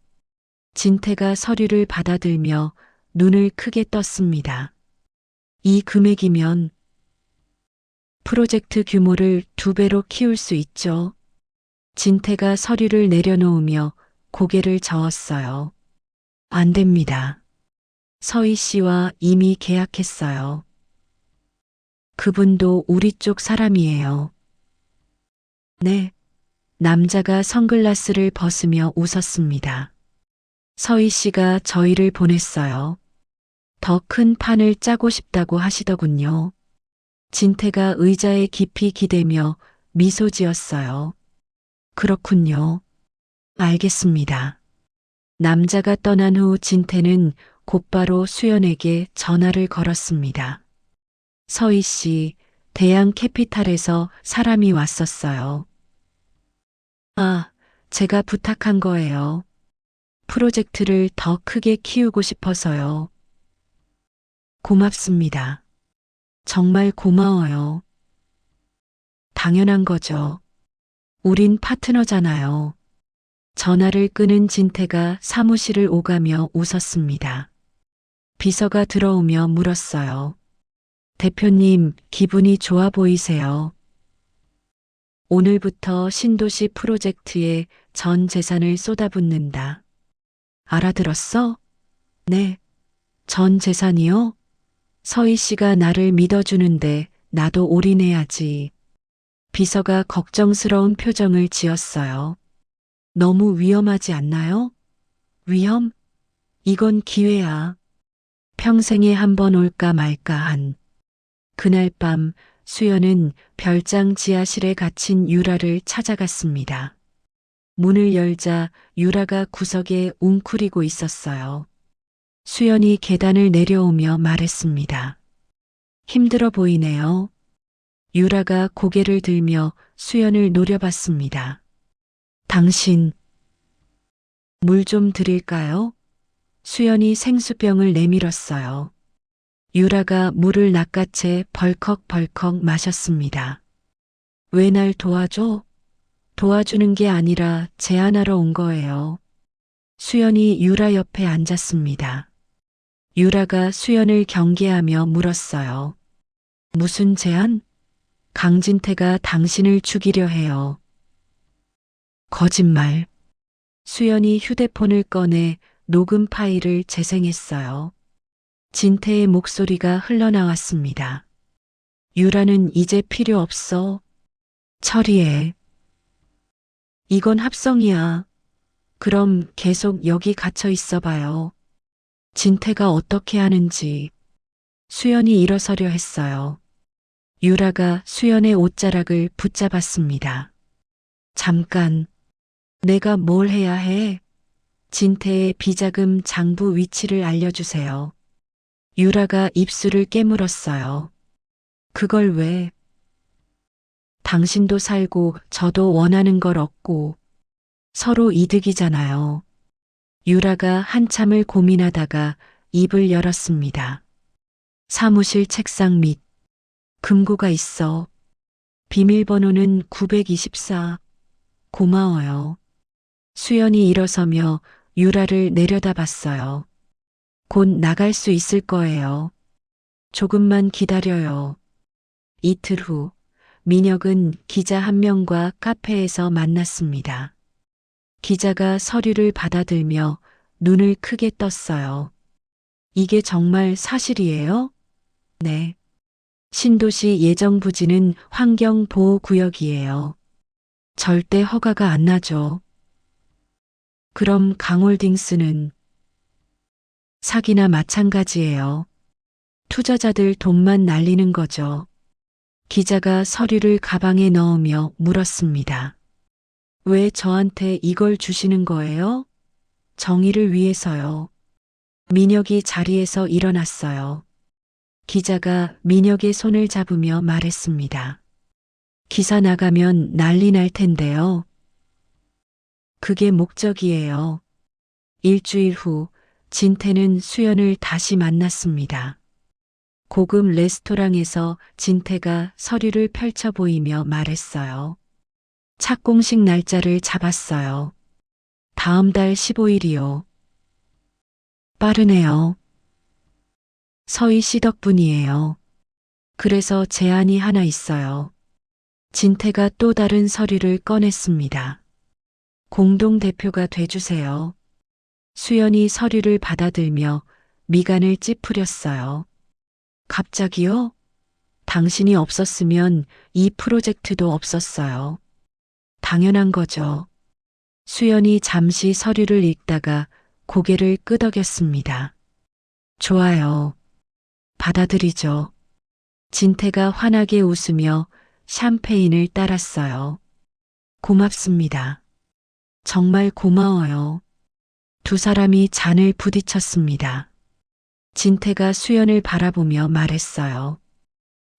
진태가 서류를 받아들며 눈을 크게 떴습니다. 이 금액이면 프로젝트 규모를 2배로 키울 수 있죠. 진태가 서류를 내려놓으며 고개를 저었어요. 안 됩니다. 서희 씨와 이미 계약했어요. 그분도 우리 쪽 사람이에요. 네. 남자가 선글라스를 벗으며 웃었습니다. 서희 씨가 저희를 보냈어요. 더 큰 판을 짜고 싶다고 하시더군요. 진태가 의자에 깊이 기대며 미소 지었어요. 그렇군요. 알겠습니다. 남자가 떠난 후 진태는 곧바로 수연에게 전화를 걸었습니다. 서희 씨, 대양 캐피탈에서 사람이 왔었어요. 아, 제가 부탁한 거예요. 프로젝트를 더 크게 키우고 싶어서요. 고맙습니다. 정말 고마워요. 당연한 거죠. 우린 파트너잖아요. 전화를 끄는 진태가 사무실을 오가며 웃었습니다. 비서가 들어오며 물었어요. 대표님, 기분이 좋아 보이세요. 오늘부터 신도시 프로젝트에 전 재산을 쏟아붓는다. 알아들었어? 네. 전 재산이요? 서희 씨가 나를 믿어주는데 나도 올인해야지. 비서가 걱정스러운 표정을 지었어요. 너무 위험하지 않나요? 위험? 이건 기회야. 평생에 한 번 올까 말까 한. 그날 밤 수연은 별장 지하실에 갇힌 유라를 찾아갔습니다. 문을 열자 유라가 구석에 웅크리고 있었어요. 수연이 계단을 내려오며 말했습니다. 힘들어 보이네요. 유라가 고개를 들며 수연을 노려봤습니다. 당신, 물 좀 드릴까요? 수연이 생수병을 내밀었어요. 유라가 물을 낚아채 벌컥벌컥 마셨습니다. 왜 날 도와줘? 도와주는 게 아니라 제안하러 온 거예요. 수연이 유라 옆에 앉았습니다. 유라가 수연을 경계하며 물었어요. 무슨 제안? 강진태가 당신을 죽이려 해요. 거짓말. 수연이 휴대폰을 꺼내 녹음 파일을 재생했어요. 진태의 목소리가 흘러나왔습니다. 유라는 이제 필요 없어. 처리해. 이건 합성이야. 그럼 계속 여기 갇혀 있어 봐요. 진태가 어떻게 하는지. 수연이 일어서려 했어요. 유라가 수연의 옷자락을 붙잡았습니다. 잠깐, 내가 뭘 해야 해? 진태의 비자금 장부 위치를 알려주세요. 유라가 입술을 깨물었어요. 그걸 왜? 당신도 살고 저도 원하는 걸 얻고 서로 이득이잖아요. 유라가 한참을 고민하다가 입을 열었습니다. 사무실 책상 밑 금고가 있어. 비밀번호는 924. 고마워요. 수연이 일어서며 유라를 내려다봤어요. 곧 나갈 수 있을 거예요. 조금만 기다려요. 이틀 후, 민혁은 기자 한 명과 카페에서 만났습니다. 기자가 서류를 받아들며 눈을 크게 떴어요. 이게 정말 사실이에요? 네. 신도시 예정부지는 환경보호구역이에요. 절대 허가가 안 나죠. 그럼 강홀딩스는 사기나 마찬가지예요. 투자자들 돈만 날리는 거죠. 기자가 서류를 가방에 넣으며 물었습니다. 왜 저한테 이걸 주시는 거예요? 정의를 위해서요. 민혁이 자리에서 일어났어요. 기자가 민혁의 손을 잡으며 말했습니다. 기사 나가면 난리 날 텐데요. 그게 목적이에요. 일주일 후 진태는 수연을 다시 만났습니다. 고급 레스토랑에서 진태가 서류를 펼쳐 보이며 말했어요. 착공식 날짜를 잡았어요. 다음 달 15일이요. 빠르네요. 서희 씨 덕분이에요. 그래서 제안이 하나 있어요. 진태가 또 다른 서류를 꺼냈습니다. 공동대표가 돼주세요. 수연이 서류를 받아들며 미간을 찌푸렸어요. 갑자기요? 당신이 없었으면 이 프로젝트도 없었어요. 당연한 거죠. 수연이 잠시 서류를 읽다가 고개를 끄덕였습니다. 좋아요. 받아들이죠. 진태가 환하게 웃으며 샴페인을 따랐어요. 고맙습니다. 정말 고마워요. 두 사람이 잔을 부딪혔습니다. 진태가 수연을 바라보며 말했어요.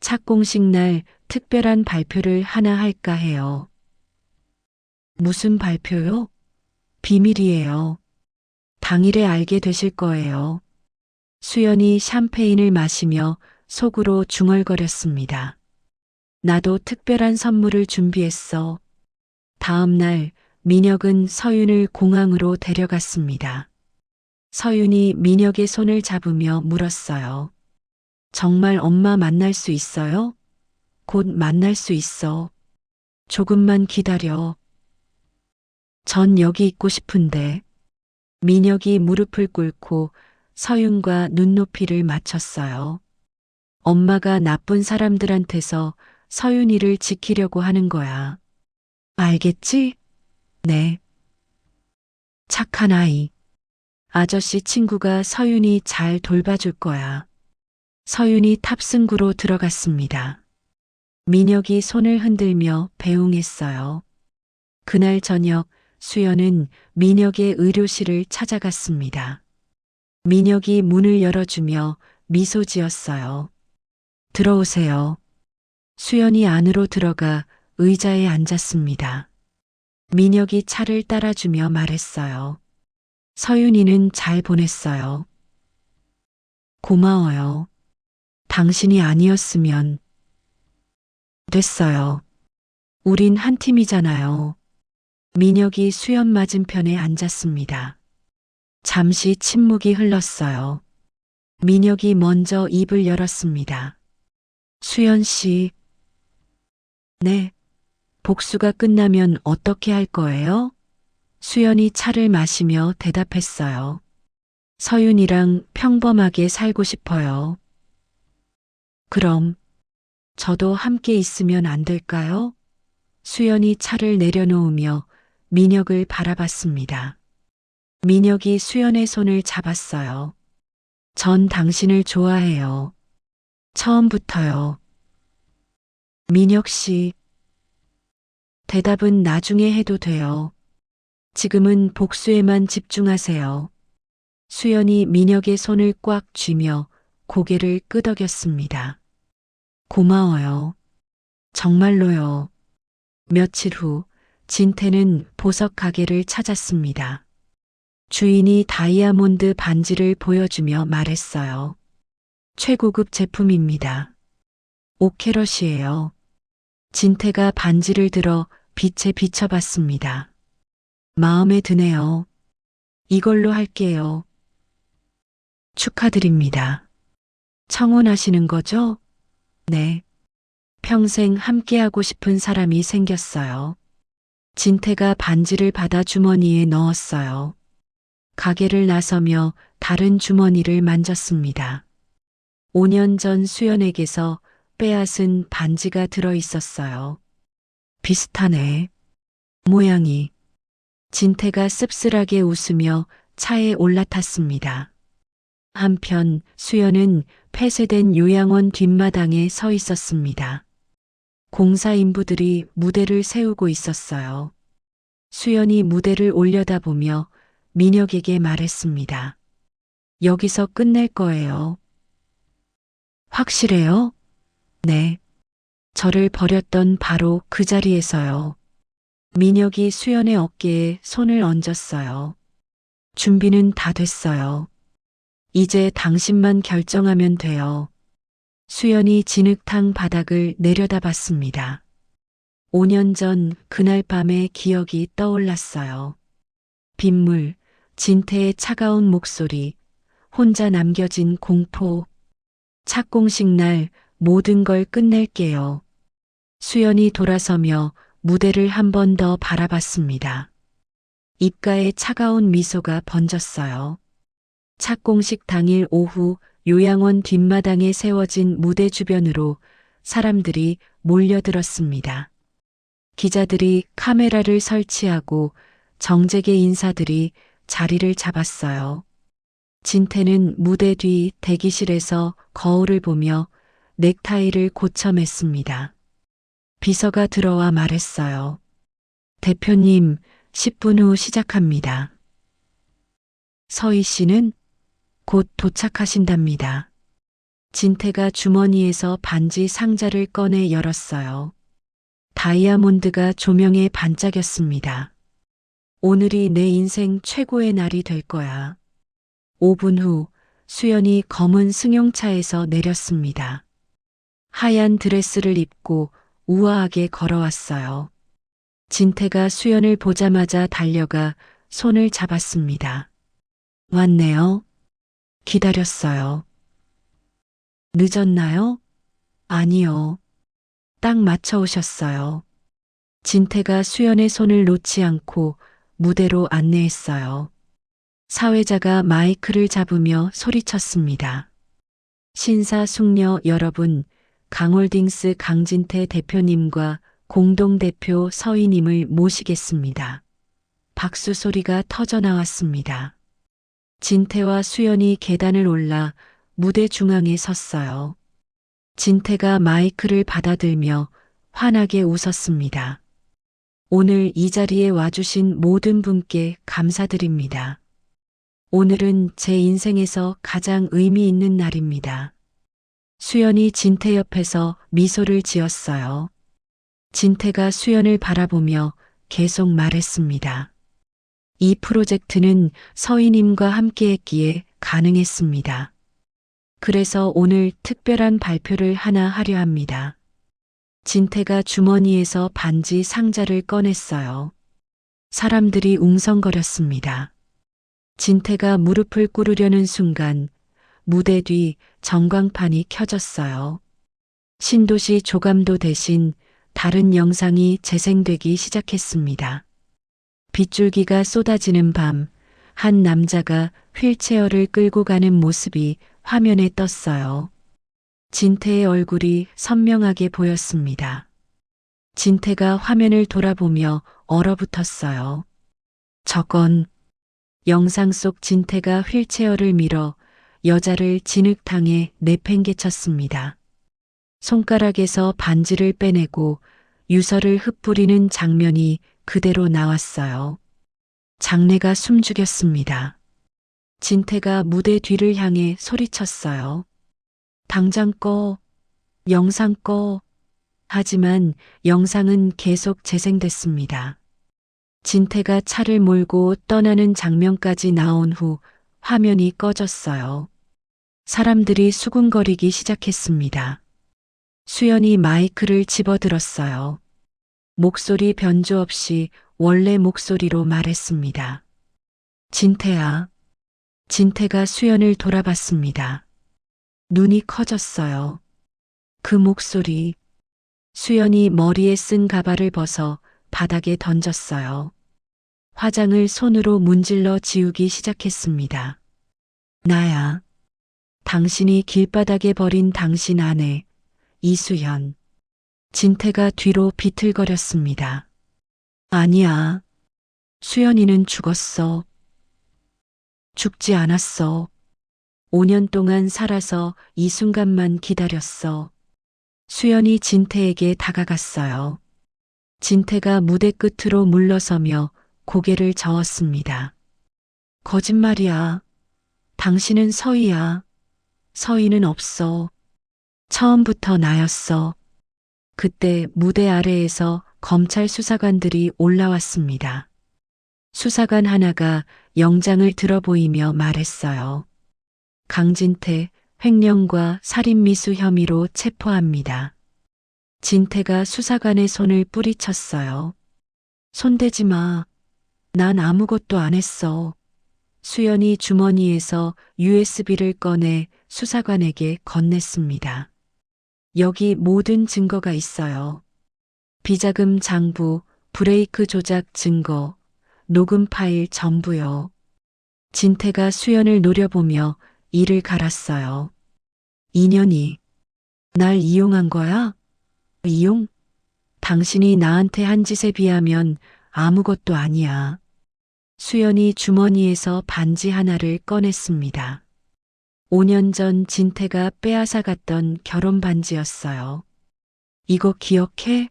착공식 날 특별한 발표를 하나 할까 해요. 무슨 발표요? 비밀이에요. 당일에 알게 되실 거예요. 수연이 샴페인을 마시며 속으로 중얼거렸습니다. 나도 특별한 선물을 준비했어. 다음 날 민혁은 서윤을 공항으로 데려갔습니다. 서윤이 민혁의 손을 잡으며 물었어요. 정말 엄마 만날 수 있어요? 곧 만날 수 있어. 조금만 기다려. 전 여기 있고 싶은데. 민혁이 무릎을 꿇고 서윤과 눈높이를 맞췄어요. 엄마가 나쁜 사람들한테서 서윤이를 지키려고 하는 거야. 알겠지? 네. 착한 아이. 아저씨 친구가 서윤이 잘 돌봐줄 거야. 서윤이 탑승구로 들어갔습니다. 민혁이 손을 흔들며 배웅했어요. 그날 저녁 수연은 민혁의 의료실을 찾아갔습니다. 민혁이 문을 열어주며 미소 지었어요. 들어오세요. 수연이 안으로 들어가 의자에 앉았습니다. 민혁이 차를 따라주며 말했어요. 서윤이는 잘 보냈어요. 고마워요. 당신이 아니었으면 됐어요. 우린 한 팀이잖아요. 민혁이 수연 맞은편에 앉았습니다. 잠시 침묵이 흘렀어요. 민혁이 먼저 입을 열었습니다. 수연 씨. 네. 복수가 끝나면 어떻게 할 거예요? 수연이 차를 마시며 대답했어요. 서윤이랑 평범하게 살고 싶어요. 그럼 저도 함께 있으면 안 될까요? 수연이 차를 내려놓으며 민혁을 바라봤습니다. 민혁이 수연의 손을 잡았어요. 전 당신을 좋아해요. 처음부터요. 민혁 씨. 대답은 나중에 해도 돼요. 지금은 복수에만 집중하세요. 수연이 민혁의 손을 꽉 쥐며 고개를 끄덕였습니다. 고마워요. 정말로요. 며칠 후 진태는 보석 가게를 찾았습니다. 주인이 다이아몬드 반지를 보여주며 말했어요. 최고급 제품입니다. 5캐럿이에요. 진태가 반지를 들어 빛에 비춰봤습니다. 마음에 드네요. 이걸로 할게요. 축하드립니다. 청혼하시는 거죠? 네. 평생 함께하고 싶은 사람이 생겼어요. 진태가 반지를 받아 주머니에 넣었어요. 가게를 나서며 다른 주머니를 만졌습니다. 5년 전 수연에게서 빼앗은 반지가 들어 있었어요. 비슷하네. 모양이. 진태가 씁쓸하게 웃으며 차에 올라탔습니다. 한편 수연은 폐쇄된 요양원 뒷마당에 서 있었습니다. 공사 인부들이 무대를 세우고 있었어요. 수연이 무대를 올려다보며 민혁에게 말했습니다. 여기서 끝낼 거예요. 확실해요? 네. 저를 버렸던 바로 그 자리에서요. 민혁이 수연의 어깨에 손을 얹었어요. 준비는 다 됐어요. 이제 당신만 결정하면 돼요. 수연이 진흙탕 바닥을 내려다봤습니다. 5년 전 그날 밤의 기억이 떠올랐어요. 빗물, 진태의 차가운 목소리, 혼자 남겨진 공포. 착공식 날 모든 걸 끝낼게요. 수연이 돌아서며 무대를 한 번 더 바라봤습니다. 입가에 차가운 미소가 번졌어요. 착공식 당일 오후 요양원 뒷마당에 세워진 무대 주변으로 사람들이 몰려들었습니다. 기자들이 카메라를 설치하고 정재계 인사들이 자리를 잡았어요. 진태는 무대 뒤 대기실에서 거울을 보며 넥타이를 고쳐맸습니다. 비서가 들어와 말했어요. 대표님, 10분 후 시작합니다. 서희 씨는 곧 도착하신답니다. 진태가 주머니에서 반지 상자를 꺼내 열었어요. 다이아몬드가 조명에 반짝였습니다. 오늘이 내 인생 최고의 날이 될 거야. 5분 후 수연이 검은 승용차에서 내렸습니다. 하얀 드레스를 입고 우아하게 걸어왔어요. 진태가 수연을 보자마자 달려가 손을 잡았습니다. 왔네요. 기다렸어요. 늦었나요? 아니요. 딱 맞춰 오셨어요. 진태가 수연의 손을 놓지 않고 무대로 안내했어요. 사회자가 마이크를 잡으며 소리쳤습니다. 신사숙녀 여러분, 강홀딩스 강진태 대표님과 공동대표 서희님을 모시겠습니다. 박수 소리가 터져 나왔습니다. 진태와 수연이 계단을 올라 무대 중앙에 섰어요. 진태가 마이크를 받아들며 환하게 웃었습니다. 오늘 이 자리에 와주신 모든 분께 감사드립니다. 오늘은 제 인생에서 가장 의미 있는 날입니다. 수연이 진태 옆에서 미소를 지었어요. 진태가 수연을 바라보며 계속 말했습니다. 이 프로젝트는 서희님과 함께했기에 가능했습니다. 그래서 오늘 특별한 발표를 하나 하려 합니다. 진태가 주머니에서 반지 상자를 꺼냈어요. 사람들이 웅성거렸습니다. 진태가 무릎을 꿇으려는 순간 무대 뒤 전광판이 켜졌어요. 신도시 조감도 대신 다른 영상이 재생되기 시작했습니다. 빗줄기가 쏟아지는 밤, 한 남자가 휠체어를 끌고 가는 모습이 화면에 떴어요. 진태의 얼굴이 선명하게 보였습니다. 진태가 화면을 돌아보며 얼어붙었어요. 저건 영상 속 진태가 휠체어를 밀어 여자를 진흙탕에 내팽개쳤습니다. 손가락에서 반지를 빼내고 유서를 흩뿌리는 장면이 그대로 나왔어요. 장례가 숨죽였습니다. 진태가 무대 뒤를 향해 소리쳤어요. 당장 꺼, 영상 꺼. 하지만 영상은 계속 재생됐습니다. 진태가 차를 몰고 떠나는 장면까지 나온 후 화면이 꺼졌어요. 사람들이 수군거리기 시작했습니다. 수연이 마이크를 집어들었어요. 목소리 변조 없이 원래 목소리로 말했습니다. 진태야. 진태가 수연을 돌아봤습니다. 눈이 커졌어요. 그 목소리. 수연이 머리에 쓴 가발을 벗어 바닥에 던졌어요. 화장을 손으로 문질러 지우기 시작했습니다. 나야. 당신이 길바닥에 버린 당신 아내, 이수연. 진태가 뒤로 비틀거렸습니다. 아니야. 수연이는 죽었어. 죽지 않았어. 5년 동안 살아서 이 순간만 기다렸어. 수연이 진태에게 다가갔어요. 진태가 무대 끝으로 물러서며 고개를 저었습니다. 거짓말이야. 당신은 서희야. 서희는 없어. 처음부터 나였어. 그때 무대 아래에서 검찰 수사관들이 올라왔습니다. 수사관 하나가 영장을 들어보이며 말했어요. 강진태 횡령과 살인미수 혐의로 체포합니다. 진태가 수사관의 손을 뿌리쳤어요. 손대지 마. 난 아무것도 안 했어. 수연이 주머니에서 USB를 꺼내 수사관에게 건넸습니다. 여기 모든 증거가 있어요. 비자금 장부, 브레이크 조작 증거, 녹음 파일 전부요. 진태가 수연을 노려보며 이를 갈았어요. 인연이 날 이용한 거야? 이용? 당신이 나한테 한 짓에 비하면 아무것도 아니야. 수연이 주머니에서 반지 하나를 꺼냈습니다. 5년 전 진태가 빼앗아 갔던 결혼 반지였어요. 이거 기억해?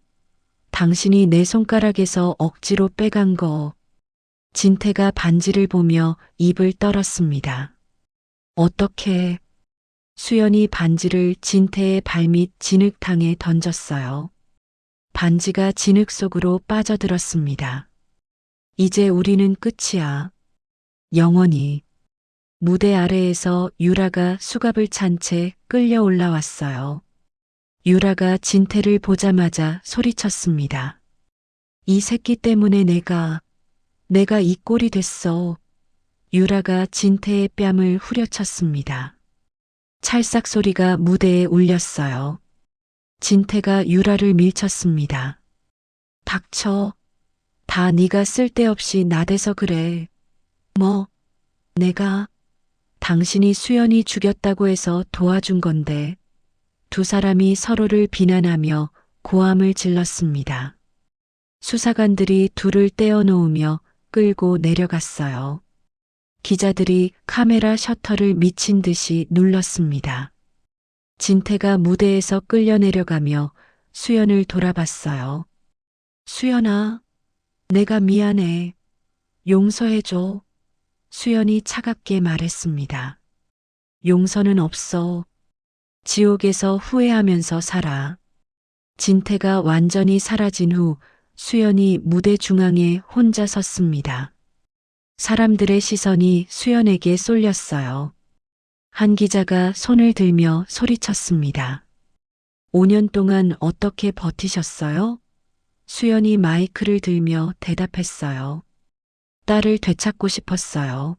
당신이 내 손가락에서 억지로 빼간 거. 진태가 반지를 보며 입을 떨었습니다. 어떻게? 수연이 반지를 진태의 발밑 진흙탕에 던졌어요. 반지가 진흙 속으로 빠져들었습니다. 이제 우리는 끝이야. 영원히. 무대 아래에서 유라가 수갑을 찬 채 끌려 올라왔어요. 유라가 진태를 보자마자 소리쳤습니다. 이 새끼 때문에 내가 이 꼴이 됐어. 유라가 진태의 뺨을 후려쳤습니다. 찰싹 소리가 무대에 울렸어요. 진태가 유라를 밀쳤습니다. 닥쳐. 다 네가 쓸데없이 나대서 그래. 뭐, 내가 당신이 수연이 죽였다고 해서 도와준 건데. 두 사람이 서로를 비난하며 고함을 질렀습니다. 수사관들이 둘을 떼어놓으며 끌고 내려갔어요. 기자들이 카메라 셔터를 미친 듯이 눌렀습니다. 진태가 무대에서 끌려 내려가며 수연을 돌아봤어요. 수연아, 내가 미안해. 용서해줘. 수연이 차갑게 말했습니다. 용서는 없어. 지옥에서 후회하면서 살아. 진태가 완전히 사라진 후 수연이 무대 중앙에 혼자 섰습니다. 사람들의 시선이 수연에게 쏠렸어요. 한 기자가 손을 들며 소리쳤습니다. 5년 동안 어떻게 버티셨어요? 수연이 마이크를 들며 대답했어요. 딸을 되찾고 싶었어요.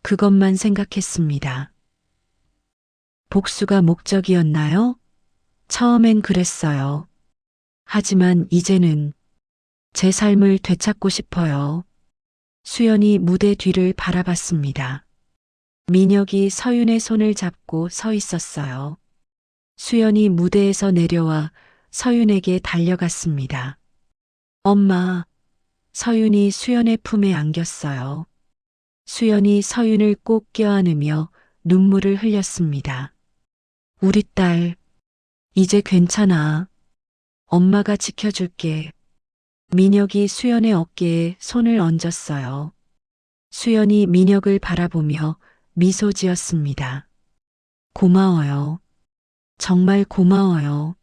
그것만 생각했습니다. 복수가 목적이었나요? 처음엔 그랬어요. 하지만 이제는 제 삶을 되찾고 싶어요. 수연이 무대 뒤를 바라봤습니다. 민혁이 서윤의 손을 잡고 서 있었어요. 수연이 무대에서 내려와 서윤에게 달려갔습니다. 엄마, 서윤이 수연의 품에 안겼어요. 수연이 서윤을 꼭 껴안으며 눈물을 흘렸습니다. 우리 딸, 이제 괜찮아. 엄마가 지켜줄게. 민혁이 수연의 어깨에 손을 얹었어요. 수연이 민혁을 바라보며 미소 지었습니다. 고마워요. 정말 고마워요.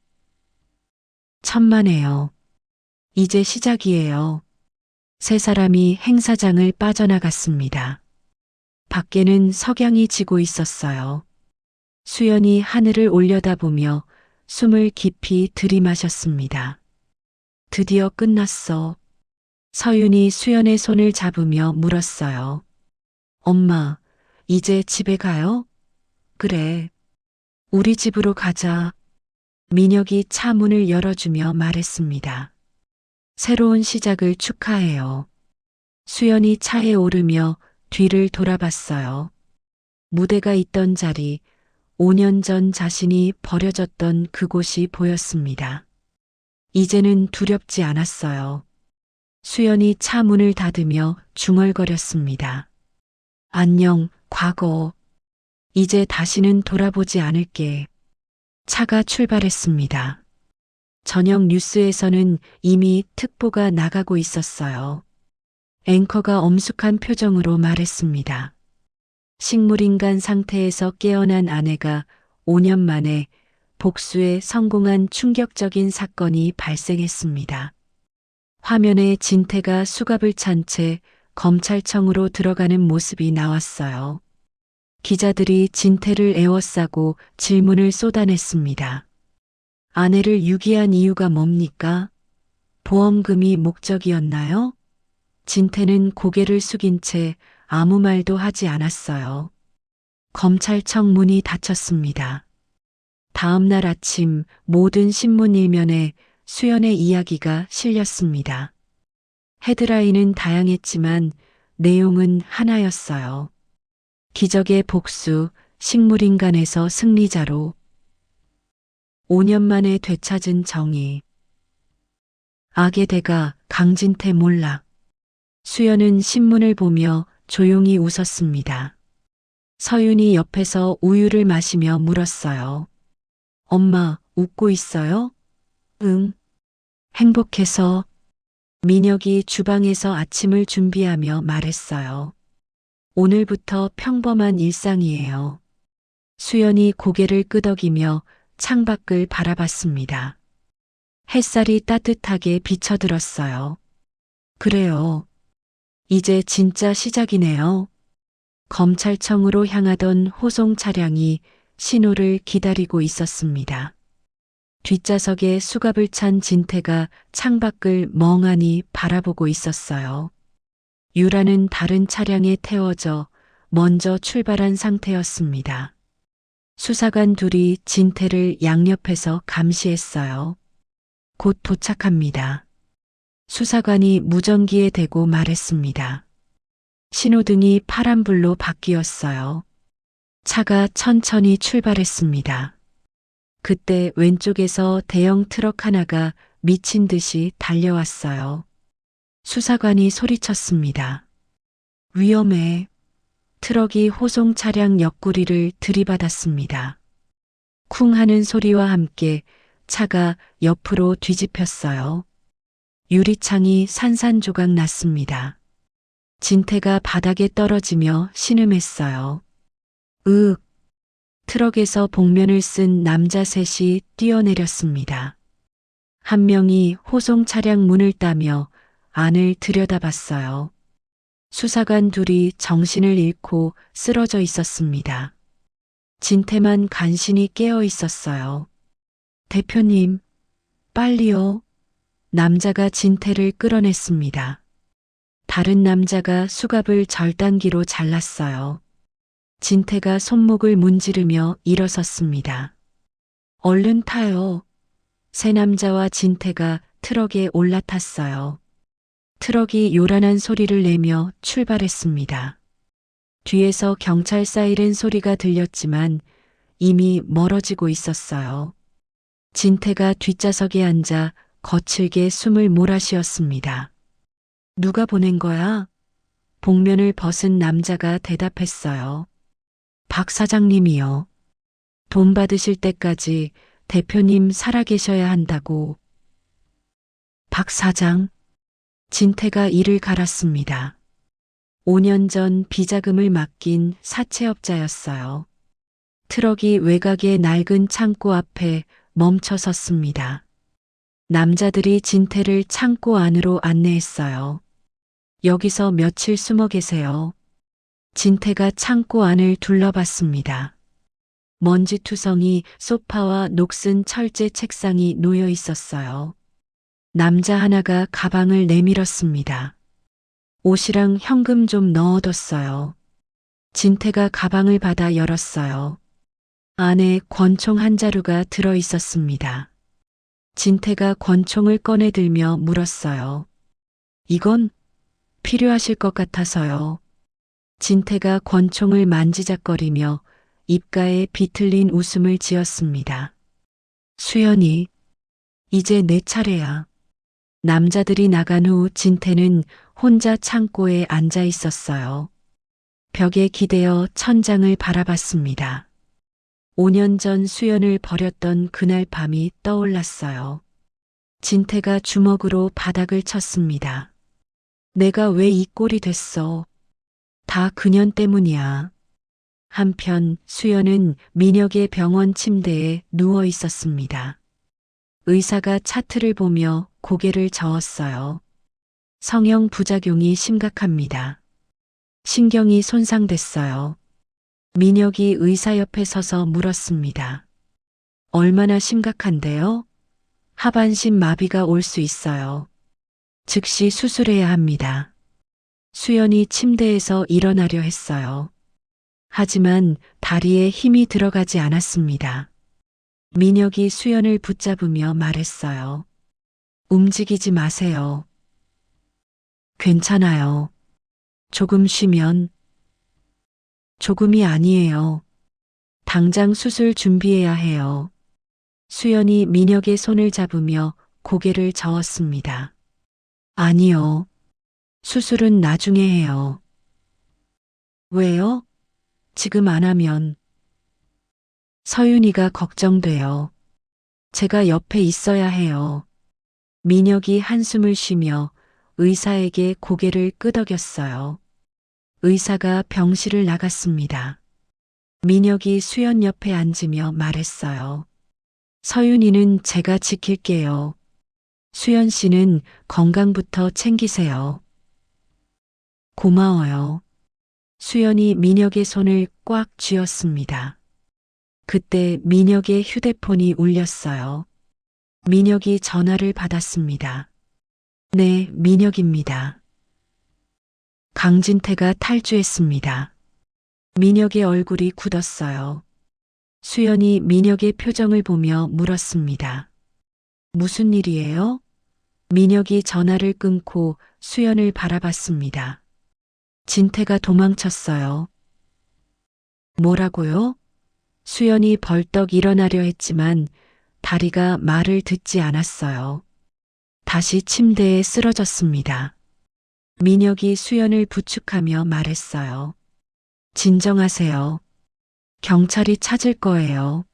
천만에요. 이제 시작이에요. 세 사람이 행사장을 빠져나갔습니다. 밖에는 석양이 지고 있었어요. 수연이 하늘을 올려다보며 숨을 깊이 들이마셨습니다. 드디어 끝났어. 서윤이 수연의 손을 잡으며 물었어요. 엄마, 이제 집에 가요? 그래. 우리 집으로 가자. 민혁이 차 문을 열어주며 말했습니다. 새로운 시작을 축하해요. 수연이 차에 오르며 뒤를 돌아봤어요. 무대가 있던 자리, 5년 전 자신이 버려졌던 그곳이 보였습니다. 이제는 두렵지 않았어요. 수연이 차 문을 닫으며 중얼거렸습니다. 안녕, 과거. 이제 다시는 돌아보지 않을게. 차가 출발했습니다. 저녁 뉴스에서는 이미 특보가 나가고 있었어요. 앵커가 엄숙한 표정으로 말했습니다. 식물인간 상태에서 깨어난 아내가 5년 만에 복수에 성공한 충격적인 사건이 발생했습니다. 화면에 진태가 수갑을 찬 채 검찰청으로 들어가는 모습이 나왔어요. 기자들이 진태를 에워싸고 질문을 쏟아냈습니다. 아내를 유기한 이유가 뭡니까? 보험금이 목적이었나요? 진태는 고개를 숙인 채 아무 말도 하지 않았어요. 검찰청 문이 닫혔습니다. 다음 날 아침 모든 신문 일면에 수연의 이야기가 실렸습니다. 헤드라인은 다양했지만 내용은 하나였어요. 기적의 복수, 식물인간에서 승리자로 5년 만에 되찾은 정의. 악의 대가 강진태 몰락. 수연은 신문을 보며 조용히 웃었습니다. 서윤이 옆에서 우유를 마시며 물었어요. 엄마, 웃고 있어요? 응. 행복해서. 민혁이 주방에서 아침을 준비하며 말했어요. 오늘부터 평범한 일상이에요. 수연이 고개를 끄덕이며 창밖을 바라봤습니다. 햇살이 따뜻하게 비쳐들었어요. 그래요. 이제 진짜 시작이네요. 검찰청으로 향하던 호송 차량이 신호를 기다리고 있었습니다. 뒷좌석에 수갑을 찬 진태가 창밖을 멍하니 바라보고 있었어요. 유라는 다른 차량에 태워져 먼저 출발한 상태였습니다. 수사관 둘이 진태를 양옆에서 감시했어요. 곧 도착합니다. 수사관이 무전기에 대고 말했습니다. 신호등이 파란불로 바뀌었어요. 차가 천천히 출발했습니다. 그때 왼쪽에서 대형 트럭 하나가 미친 듯이 달려왔어요. 수사관이 소리쳤습니다. 위험해. 트럭이 호송 차량 옆구리를 들이받았습니다. 쿵 하는 소리와 함께 차가 옆으로 뒤집혔어요. 유리창이 산산조각 났습니다. 진태가 바닥에 떨어지며 신음했어요. 으윽. 트럭에서 복면을 쓴 남자 셋이 뛰어내렸습니다. 한 명이 호송 차량 문을 따며 안을 들여다봤어요. 수사관 둘이 정신을 잃고 쓰러져 있었습니다. 진태만 간신히 깨어 있었어요. 대표님, 빨리요. 남자가 진태를 끌어냈습니다. 다른 남자가 수갑을 절단기로 잘랐어요. 진태가 손목을 문지르며 일어섰습니다. 얼른 타요. 세 남자와 진태가 트럭에 올라탔어요. 트럭이 요란한 소리를 내며 출발했습니다. 뒤에서 경찰 사이렌 소리가 들렸지만 이미 멀어지고 있었어요. 진태가 뒷좌석에 앉아 거칠게 숨을 몰아쉬었습니다. 누가 보낸 거야? 복면을 벗은 남자가 대답했어요. 박 사장님이요. 돈 받으실 때까지 대표님 살아계셔야 한다고. 박 사장, 진태가 이를 갈았습니다. 5년 전 비자금을 맡긴 사채업자였어요. 트럭이 외곽의 낡은 창고 앞에 멈춰 섰습니다. 남자들이 진태를 창고 안으로 안내했어요. 여기서 며칠 숨어 계세요. 진태가 창고 안을 둘러봤습니다. 먼지투성이 소파와 녹슨 철제 책상이 놓여 있었어요. 남자 하나가 가방을 내밀었습니다. 옷이랑 현금 좀 넣어뒀어요. 진태가 가방을 받아 열었어요. 안에 권총 한 자루가 들어 있었습니다. 진태가 권총을 꺼내 들며 물었어요. 이건 필요하실 것 같아서요. 진태가 권총을 만지작거리며 입가에 비틀린 웃음을 지었습니다. 수연이, 이제 내 차례야. 남자들이 나간 후 진태는 혼자 창고에 앉아 있었어요. 벽에 기대어 천장을 바라봤습니다. 5년 전 수연을 버렸던 그날 밤이 떠올랐어요. 진태가 주먹으로 바닥을 쳤습니다. 내가 왜 이 꼴이 됐어? 다 그년 때문이야. 한편 수연은 민혁의 병원 침대에 누워 있었습니다. 의사가 차트를 보며 고개를 저었어요. 성형 부작용이 심각합니다. 신경이 손상됐어요. 민혁이 의사 옆에 서서 물었습니다. 얼마나 심각한데요? 하반신 마비가 올 수 있어요. 즉시 수술해야 합니다. 수연이 침대에서 일어나려 했어요. 하지만 다리에 힘이 들어가지 않았습니다. 민혁이 수연을 붙잡으며 말했어요. 움직이지 마세요. 괜찮아요. 조금 쉬면. 조금이 아니에요. 당장 수술 준비해야 해요. 수연이 민혁의 손을 잡으며 고개를 저었습니다. 아니요. 수술은 나중에 해요. 왜요? 지금 안 하면. 서윤이가 걱정돼요. 제가 옆에 있어야 해요. 민혁이 한숨을 쉬며 의사에게 고개를 끄덕였어요. 의사가 병실을 나갔습니다. 민혁이 수연 옆에 앉으며 말했어요. 서윤이는 제가 지킬게요. 수연 씨는 건강부터 챙기세요. 고마워요. 수연이 민혁의 손을 꽉 쥐었습니다. 그때 민혁의 휴대폰이 울렸어요. 민혁이 전화를 받았습니다. 네, 민혁입니다. 강진태가 탈주했습니다. 민혁의 얼굴이 굳었어요. 수연이 민혁의 표정을 보며 물었습니다. 무슨 일이에요? 민혁이 전화를 끊고 수연을 바라봤습니다. 진태가 도망쳤어요. 뭐라고요? 수연이 벌떡 일어나려 했지만 다리가 말을 듣지 않았어요. 다시 침대에 쓰러졌습니다. 민혁이 수연을 부축하며 말했어요. 진정하세요. 경찰이 찾을 거예요.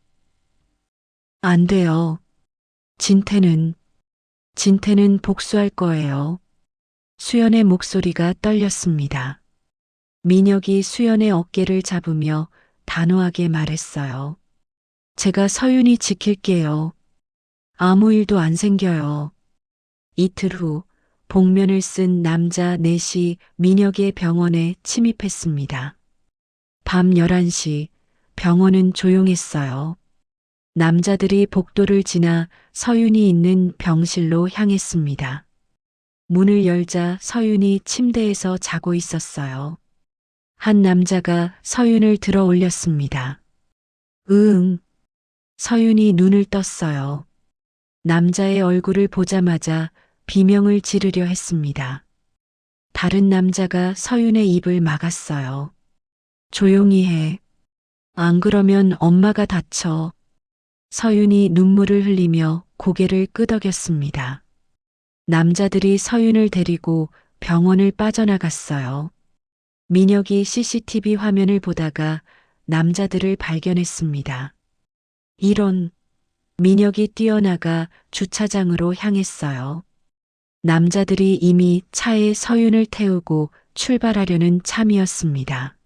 안 돼요. 진태는 복수할 거예요. 수연의 목소리가 떨렸습니다. 민혁이 수연의 어깨를 잡으며 단호하게 말했어요. 제가 서윤이 지킬게요. 아무 일도 안 생겨요. 이틀 후 복면을 쓴 남자 넷이 민혁의 병원에 침입했습니다. 밤 11시 병원은 조용했어요. 남자들이 복도를 지나 서윤이 있는 병실로 향했습니다. 문을 열자 서윤이 침대에서 자고 있었어요. 한 남자가 서윤을 들어 올렸습니다. 응. 서윤이 눈을 떴어요. 남자의 얼굴을 보자마자 비명을 지르려 했습니다. 다른 남자가 서윤의 입을 막았어요. 조용히 해. 안 그러면 엄마가 다쳐. 서윤이 눈물을 흘리며 고개를 끄덕였습니다. 남자들이 서윤을 데리고 병원을 빠져나갔어요. 민혁이 CCTV 화면을 보다가 남자들을 발견했습니다. 이런, 민혁이 뛰어나가 주차장으로 향했어요. 남자들이 이미 차에 서윤을 태우고 출발하려는 참이었습니다.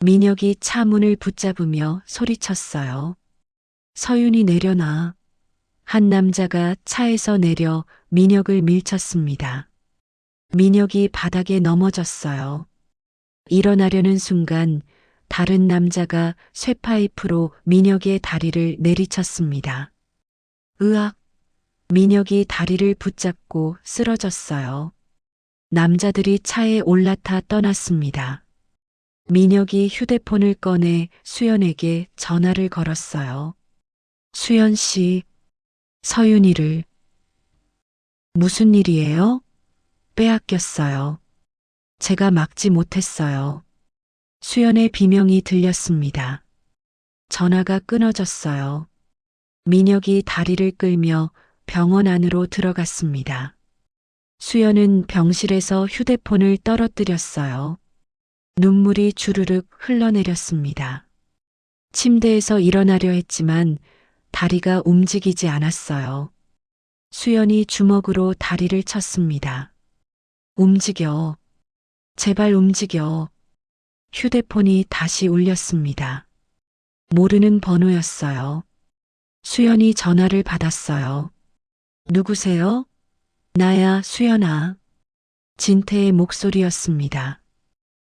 민혁이 차 문을 붙잡으며 소리쳤어요. 서윤이 내려놔. 한 남자가 차에서 내려 민혁을 밀쳤습니다. 민혁이 바닥에 넘어졌어요. 일어나려는 순간 다른 남자가 쇠파이프로 민혁의 다리를 내리쳤습니다. 으악! 민혁이 다리를 붙잡고 쓰러졌어요. 남자들이 차에 올라타 떠났습니다. 민혁이 휴대폰을 꺼내 수연에게 전화를 걸었어요. 수연 씨, 서윤이를. 무슨 일이에요? 빼앗겼어요. 제가 막지 못했어요. 수연의 비명이 들렸습니다. 전화가 끊어졌어요. 민혁이 다리를 끌며 병원 안으로 들어갔습니다. 수연은 병실에서 휴대폰을 떨어뜨렸어요. 눈물이 주르륵 흘러내렸습니다. 침대에서 일어나려 했지만 다리가 움직이지 않았어요. 수연이 주먹으로 다리를 쳤습니다. 움직여. 제발 움직여. 휴대폰이 다시 울렸습니다. 모르는 번호였어요. 수연이 전화를 받았어요. 누구세요? 나야, 수연아. 진태의 목소리였습니다.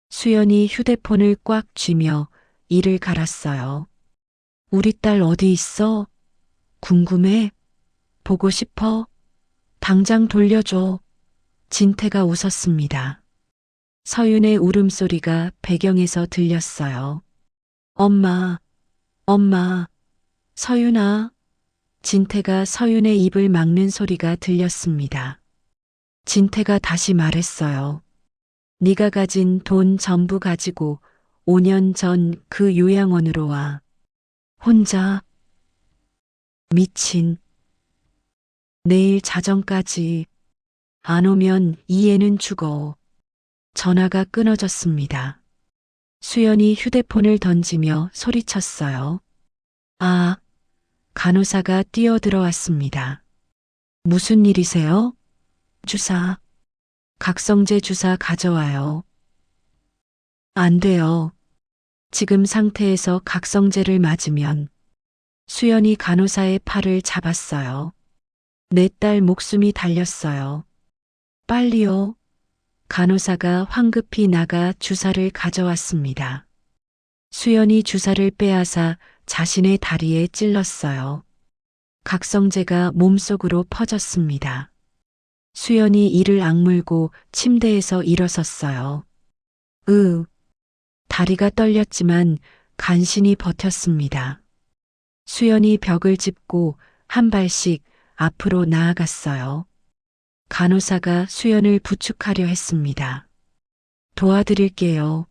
수연이 휴대폰을 꽉 쥐며 이를 갈았어요. 우리 딸 어디 있어? 궁금해? 보고 싶어? 당장 돌려줘. 진태가 웃었습니다. 서윤의 울음소리가 배경에서 들렸어요. 엄마, 엄마, 서윤아. 진태가 서윤의 입을 막는 소리가 들렸습니다. 진태가 다시 말했어요. 네가 가진 돈 전부 가지고 5년 전 그 요양원으로 와. 혼자. 미친. 내일 자정까지. 안 오면 이 애는 죽어. 전화가 끊어졌습니다. 수연이 휴대폰을 던지며 소리쳤어요. 아, 간호사가 뛰어들어왔습니다. 무슨 일이세요? 주사. 각성제 주사 가져와요. 안 돼요. 지금 상태에서 각성제를 맞으면. 수연이 간호사의 팔을 잡았어요. 내 딸 목숨이 달렸어요. 빨리요. 간호사가 황급히 나가 주사를 가져왔습니다. 수연이 주사를 빼앗아 자신의 다리에 찔렀어요. 각성제가 몸속으로 퍼졌습니다. 수연이 이를 악물고 침대에서 일어섰어요. 다리가 떨렸지만 간신히 버텼습니다. 수연이 벽을 짚고 한 발씩 앞으로 나아갔어요. 간호사가 수연을 부축하려 했습니다. 도와드릴게요.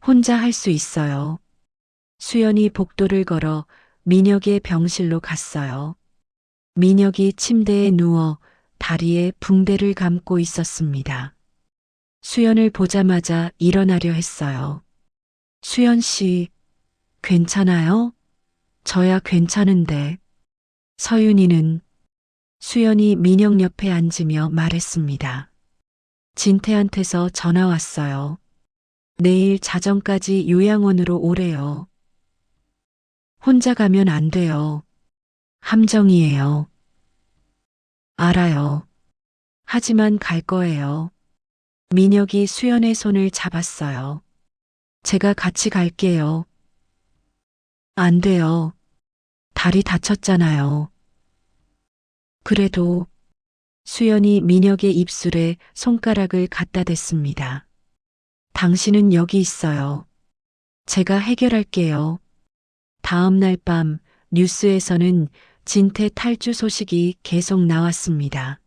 혼자 할 수 있어요. 수연이 복도를 걸어 민혁의 병실로 갔어요. 민혁이 침대에 누워 다리에 붕대를 감고 있었습니다. 수연을 보자마자 일어나려 했어요. 수연 씨, 괜찮아요? 저야 괜찮은데. 서윤이는. 수연이 민혁 옆에 앉으며 말했습니다. 진태한테서 전화 왔어요. 내일 자정까지 요양원으로 오래요. 혼자 가면 안 돼요. 함정이에요. 알아요. 하지만 갈 거예요. 민혁이 수연의 손을 잡았어요. 제가 같이 갈게요. 안 돼요. 다리 다쳤잖아요. 그래도. 수연이 민혁의 입술에 손가락을 갖다 댔습니다. 당신은 여기 있어요. 제가 해결할게요. 다음 날 밤 뉴스에서는 진태 탈주 소식이 계속 나왔습니다.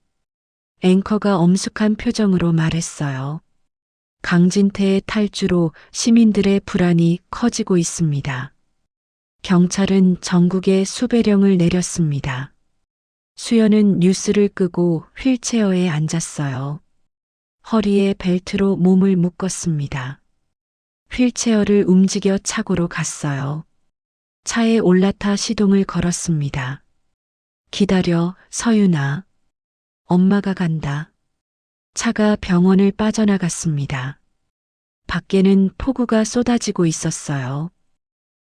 앵커가 엄숙한 표정으로 말했어요. 강진태의 탈주로 시민들의 불안이 커지고 있습니다. 경찰은 전국에 수배령을 내렸습니다. 수연은 뉴스를 끄고 휠체어에 앉았어요. 허리에 벨트로 몸을 묶었습니다. 휠체어를 움직여 차고로 갔어요. 차에 올라타 시동을 걸었습니다. 기다려, 서윤아. 엄마가 간다. 차가 병원을 빠져나갔습니다. 밖에는 폭우가 쏟아지고 있었어요.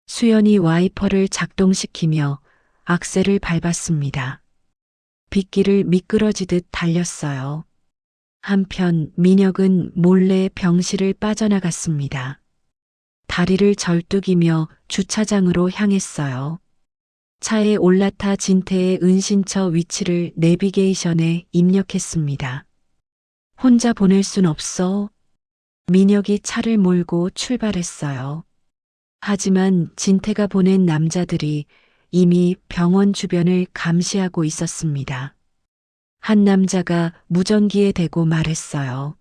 수연이 와이퍼를 작동시키며 악셀을 밟았습니다. 빗길을 미끄러지듯 달렸어요. 한편 민혁은 몰래 병실을 빠져나갔습니다. 다리를 절뚝이며 주차장으로 향했어요. 차에 올라타 진태의 은신처 위치를 내비게이션에 입력했습니다. 혼자 보낼 순 없어. 민혁이 차를 몰고 출발했어요. 하지만 진태가 보낸 남자들이 이미 병원 주변을 감시하고 있었습니다. 한 남자가 무전기에 대고 말했어요.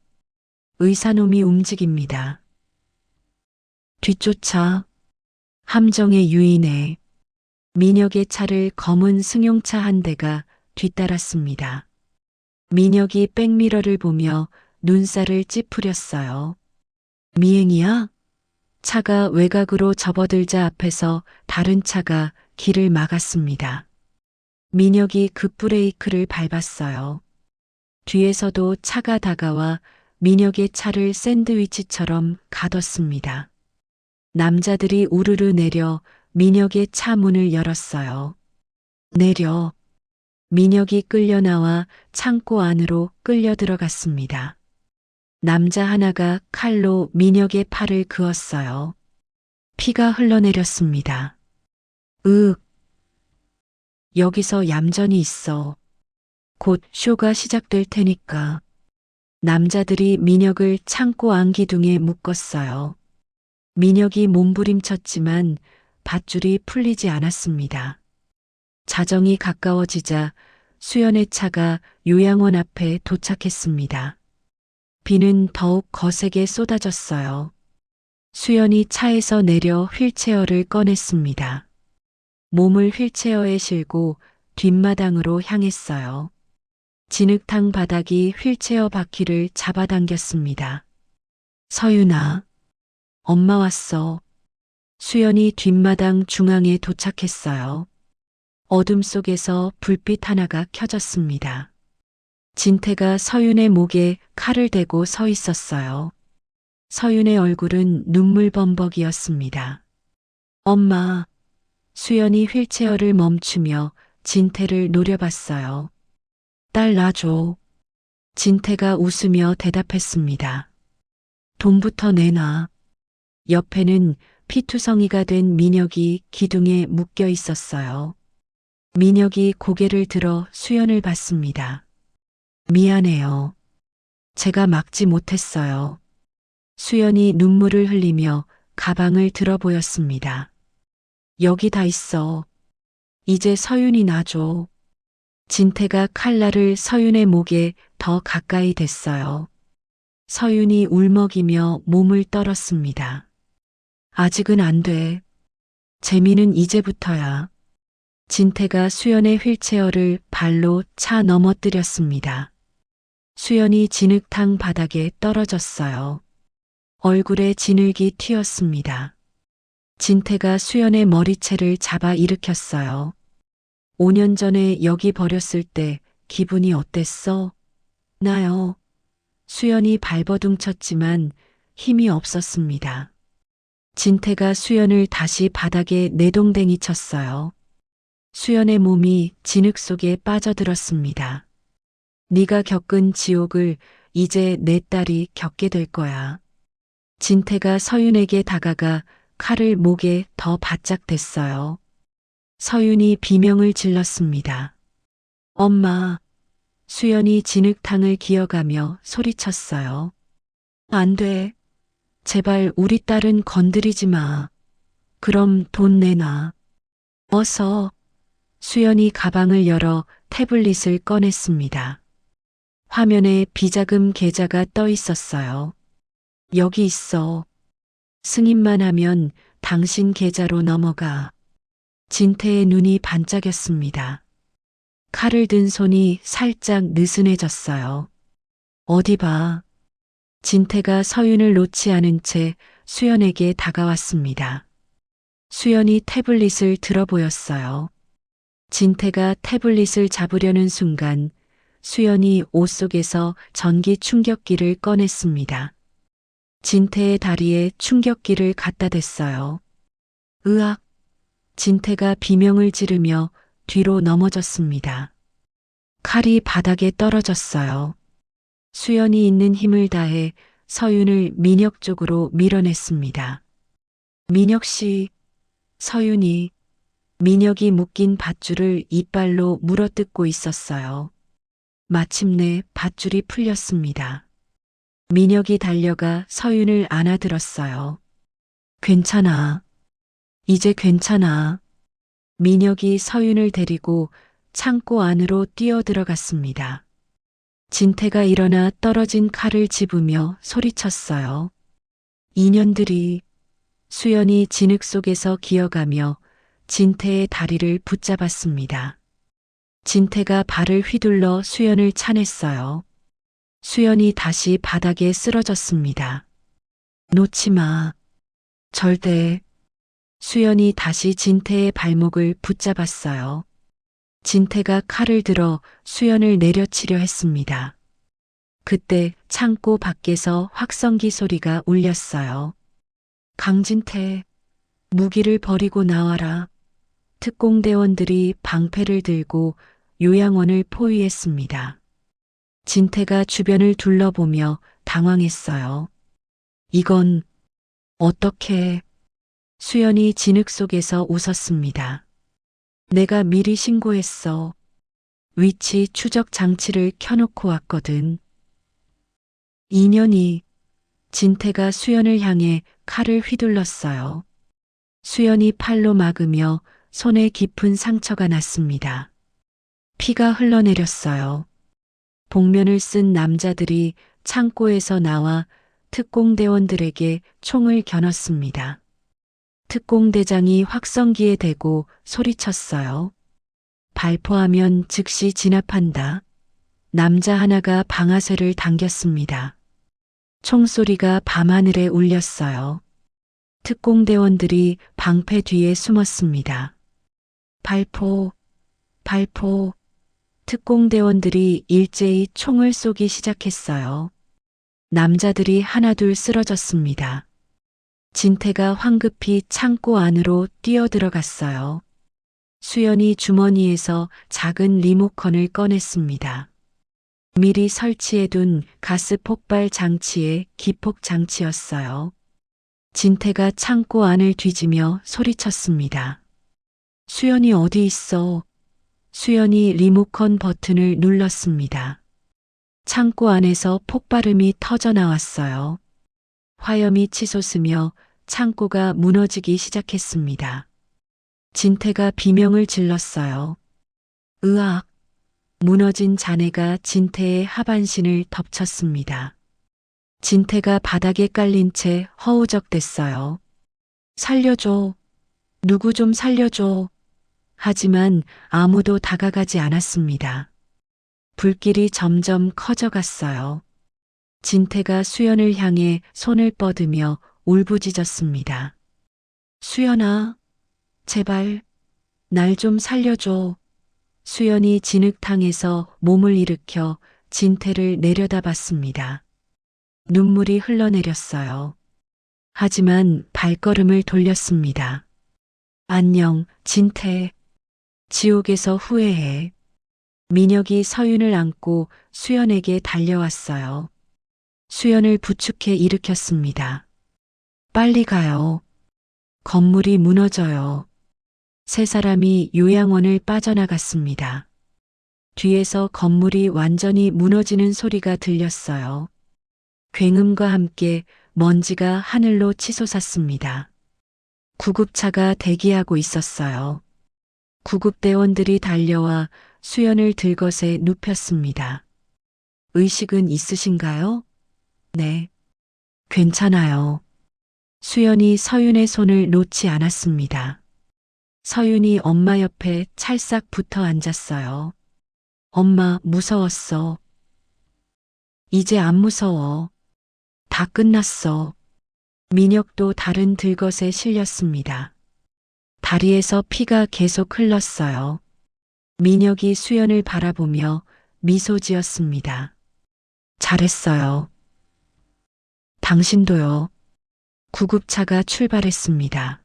의사놈이 움직입니다. 뒤쫓아. 함정의 유인에 민혁의 차를 검은 승용차 한 대가 뒤따랐습니다. 민혁이 백미러를 보며 눈살을 찌푸렸어요. 미행이야? 차가 외곽으로 접어들자 앞에서 다른 차가 길을 막았습니다. 민혁이 급브레이크를 밟았어요. 뒤에서도 차가 다가와 민혁의 차를 샌드위치처럼 가뒀습니다. 남자들이 우르르 내려 민혁의 차 문을 열었어요. 내려. 민혁이 끌려 나와 창고 안으로 끌려 들어갔습니다. 남자 하나가 칼로 민혁의 팔을 그었어요. 피가 흘러내렸습니다. 여기서 얌전히 있어. 곧 쇼가 시작될 테니까. 남자들이 민혁을 창고 안 기둥에 묶었어요. 민혁이 몸부림쳤지만 밧줄이 풀리지 않았습니다. 자정이 가까워지자 수연의 차가 요양원 앞에 도착했습니다. 비는 더욱 거세게 쏟아졌어요. 수연이 차에서 내려 휠체어를 꺼냈습니다. 몸을 휠체어에 실고 뒷마당으로 향했어요. 진흙탕 바닥이 휠체어 바퀴를 잡아당겼습니다. 서윤아, 엄마 왔어. 수연이 뒷마당 중앙에 도착했어요. 어둠 속에서 불빛 하나가 켜졌습니다. 진태가 서윤의 목에 칼을 대고 서 있었어요. 서윤의 얼굴은 눈물범벅이었습니다. 엄마. 수연이 휠체어를 멈추며 진태를 노려봤어요. 딸 놔줘. 진태가 웃으며 대답했습니다. 돈부터 내놔. 옆에는 피투성이가 된 민혁이 기둥에 묶여 있었어요. 민혁이 고개를 들어 수연을 봤습니다. 미안해요. 제가 막지 못했어요. 수연이 눈물을 흘리며 가방을 들어 보였습니다. 여기 다 있어. 이제 서윤이 놔줘. 진태가 칼날을 서윤의 목에 더 가까이 댔어요. 서윤이 울먹이며 몸을 떨었습니다. 아직은 안 돼. 재미는 이제부터야. 진태가 수연의 휠체어를 발로 차 넘어뜨렸습니다. 수연이 진흙탕 바닥에 떨어졌어요. 얼굴에 진흙이 튀었습니다. 진태가 수연의 머리채를 잡아 일으켰어요. 5년 전에 여기 버렸을 때 기분이 어땠어? 나요. 수연이 발버둥 쳤지만 힘이 없었습니다. 진태가 수연을 다시 바닥에 내동댕이 쳤어요. 수연의 몸이 진흙 속에 빠져들었습니다. 네가 겪은 지옥을 이제 내 딸이 겪게 될 거야. 진태가 서윤에게 다가가 칼을 목에 더 바짝 댔어요. 서윤이 비명을 질렀습니다. 엄마. 수연이 진흙탕을 기어가며 소리쳤어요. 안 돼. 제발 우리 딸은 건드리지 마. 그럼 돈 내놔. 어서. 수연이 가방을 열어 태블릿을 꺼냈습니다. 화면에 비자금 계좌가 떠 있었어요. 여기 있어. 승인만 하면 당신 계좌로 넘어가. 진태의 눈이 반짝였습니다. 칼을 든 손이 살짝 느슨해졌어요. 어디 봐. 진태가 서윤을 놓지 않은 채 수연에게 다가왔습니다. 수연이 태블릿을 들어 보였어요. 진태가 태블릿을 잡으려는 순간 수연이 옷 속에서 전기 충격기를 꺼냈습니다. 진태의 다리에 충격기를 갖다 댔어요. 으악! 진태가 비명을 지르며 뒤로 넘어졌습니다. 칼이 바닥에 떨어졌어요. 수연이 있는 힘을 다해 서윤을 민혁 쪽으로 밀어냈습니다. 민혁 씨, 서윤이 민혁이 묶인 밧줄을 이빨로 물어뜯고 있었어요. 마침내 밧줄이 풀렸습니다. 민혁이 달려가 서윤을 안아들었어요. 괜찮아. 이제 괜찮아. 민혁이 서윤을 데리고 창고 안으로 뛰어들어갔습니다. 진태가 일어나 떨어진 칼을 집으며 소리쳤어요. 인연들이. 수연이 진흙 속에서 기어가며 진태의 다리를 붙잡았습니다. 진태가 발을 휘둘러 수연을 차냈어요. 수연이 다시 바닥에 쓰러졌습니다. 놓지 마. 절대. 수연이 다시 진태의 발목을 붙잡았어요. 진태가 칼을 들어 수연을 내려치려 했습니다. 그때 창고 밖에서 확성기 소리가 울렸어요. 강진태, 무기를 버리고 나와라. 특공대원들이 방패를 들고 요양원을 포위했습니다. 진태가 주변을 둘러보며 당황했어요. 이건 어떻게? 수연이 진흙 속에서 웃었습니다. 내가 미리 신고했어. 위치 추적 장치를 켜놓고 왔거든. 인연이. 진태가 수연을 향해 칼을 휘둘렀어요. 수연이 팔로 막으며 손에 깊은 상처가 났습니다. 피가 흘러내렸어요. 복면을 쓴 남자들이 창고에서 나와 특공대원들에게 총을 겨눴습니다. 특공대장이 확성기에 대고 소리쳤어요. 발포하면 즉시 진압한다. 남자 하나가 방아쇠를 당겼습니다. 총소리가 밤하늘에 울렸어요. 특공대원들이 방패 뒤에 숨었습니다. 발포, 발포. 특공대원들이 일제히 총을 쏘기 시작했어요. 남자들이 하나둘 쓰러졌습니다. 진태가 황급히 창고 안으로 뛰어들어갔어요. 수연이 주머니에서 작은 리모컨을 꺼냈습니다. 미리 설치해둔 가스 폭발 장치의 기폭 장치였어요. 진태가 창고 안을 뒤지며 소리쳤습니다. 수연이 어디 있어? 수연이 리모컨 버튼을 눌렀습니다. 창고 안에서 폭발음이 터져 나왔어요. 화염이 치솟으며 창고가 무너지기 시작했습니다. 진태가 비명을 질렀어요. 으악! 무너진 잔해가 진태의 하반신을 덮쳤습니다. 진태가 바닥에 깔린 채 허우적댔어요. 살려줘. 누구 좀 살려줘. 하지만 아무도 다가가지 않았습니다. 불길이 점점 커져갔어요. 진태가 수연을 향해 손을 뻗으며 울부짖었습니다. 수연아, 제발, 날 좀 살려줘. 수연이 진흙탕에서 몸을 일으켜 진태를 내려다봤습니다. 눈물이 흘러내렸어요. 하지만 발걸음을 돌렸습니다. 안녕, 진태. 지옥에서 후회해. 민혁이 서윤을 안고 수연에게 달려왔어요. 수연을 부축해 일으켰습니다. 빨리 가요. 건물이 무너져요. 세 사람이 요양원을 빠져나갔습니다. 뒤에서 건물이 완전히 무너지는 소리가 들렸어요. 굉음과 함께 먼지가 하늘로 치솟았습니다. 구급차가 대기하고 있었어요. 구급대원들이 달려와 수연을 들것에 눕혔습니다. 의식은 있으신가요? 네. 괜찮아요. 수연이 서윤의 손을 놓지 않았습니다. 서윤이 엄마 옆에 찰싹 붙어 앉았어요. 엄마, 무서웠어. 이제 안 무서워. 다 끝났어. 민혁도 다른 들것에 실렸습니다. 다리에서 피가 계속 흘렀어요. 민혁이 수연을 바라보며 미소 지었습니다. 잘했어요. 당신도요. 구급차가 출발했습니다.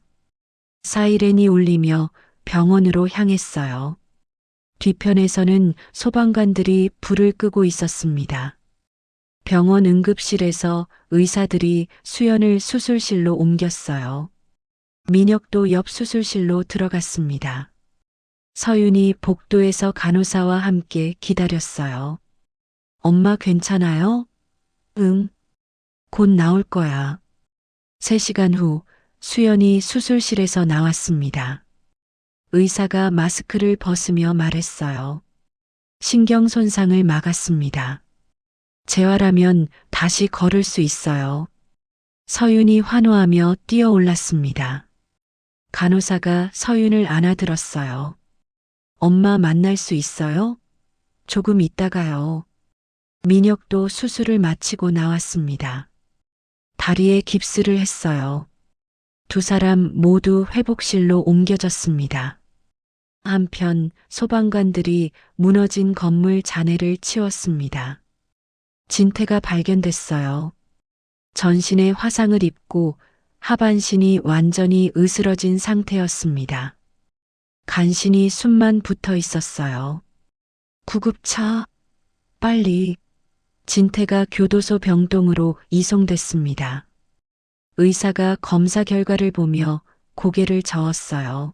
사이렌이 울리며 병원으로 향했어요. 뒤편에서는 소방관들이 불을 끄고 있었습니다. 병원 응급실에서 의사들이 수연을 수술실로 옮겼어요. 민혁도 옆 수술실로 들어갔습니다. 서윤이 복도에서 간호사와 함께 기다렸어요. 엄마 괜찮아요? 응. 곧 나올 거야. 3시간 후 수연이 수술실에서 나왔습니다. 의사가 마스크를 벗으며 말했어요. 신경 손상을 막았습니다. 재활하면 다시 걸을 수 있어요. 서윤이 환호하며 뛰어올랐습니다. 간호사가 서윤을 안아들었어요. 엄마 만날 수 있어요? 조금 있다가요. 민혁도 수술을 마치고 나왔습니다. 다리에 깁스를 했어요. 2사람 모두 회복실로 옮겨졌습니다. 한편 소방관들이 무너진 건물 잔해를 치웠습니다. 진태가 발견됐어요. 전신에 화상을 입고 하반신이 완전히 으스러진 상태였습니다. 간신히 숨만 붙어 있었어요. 구급차, 빨리. 진태가 교도소 병동으로 이송됐습니다. 의사가 검사 결과를 보며 고개를 저었어요.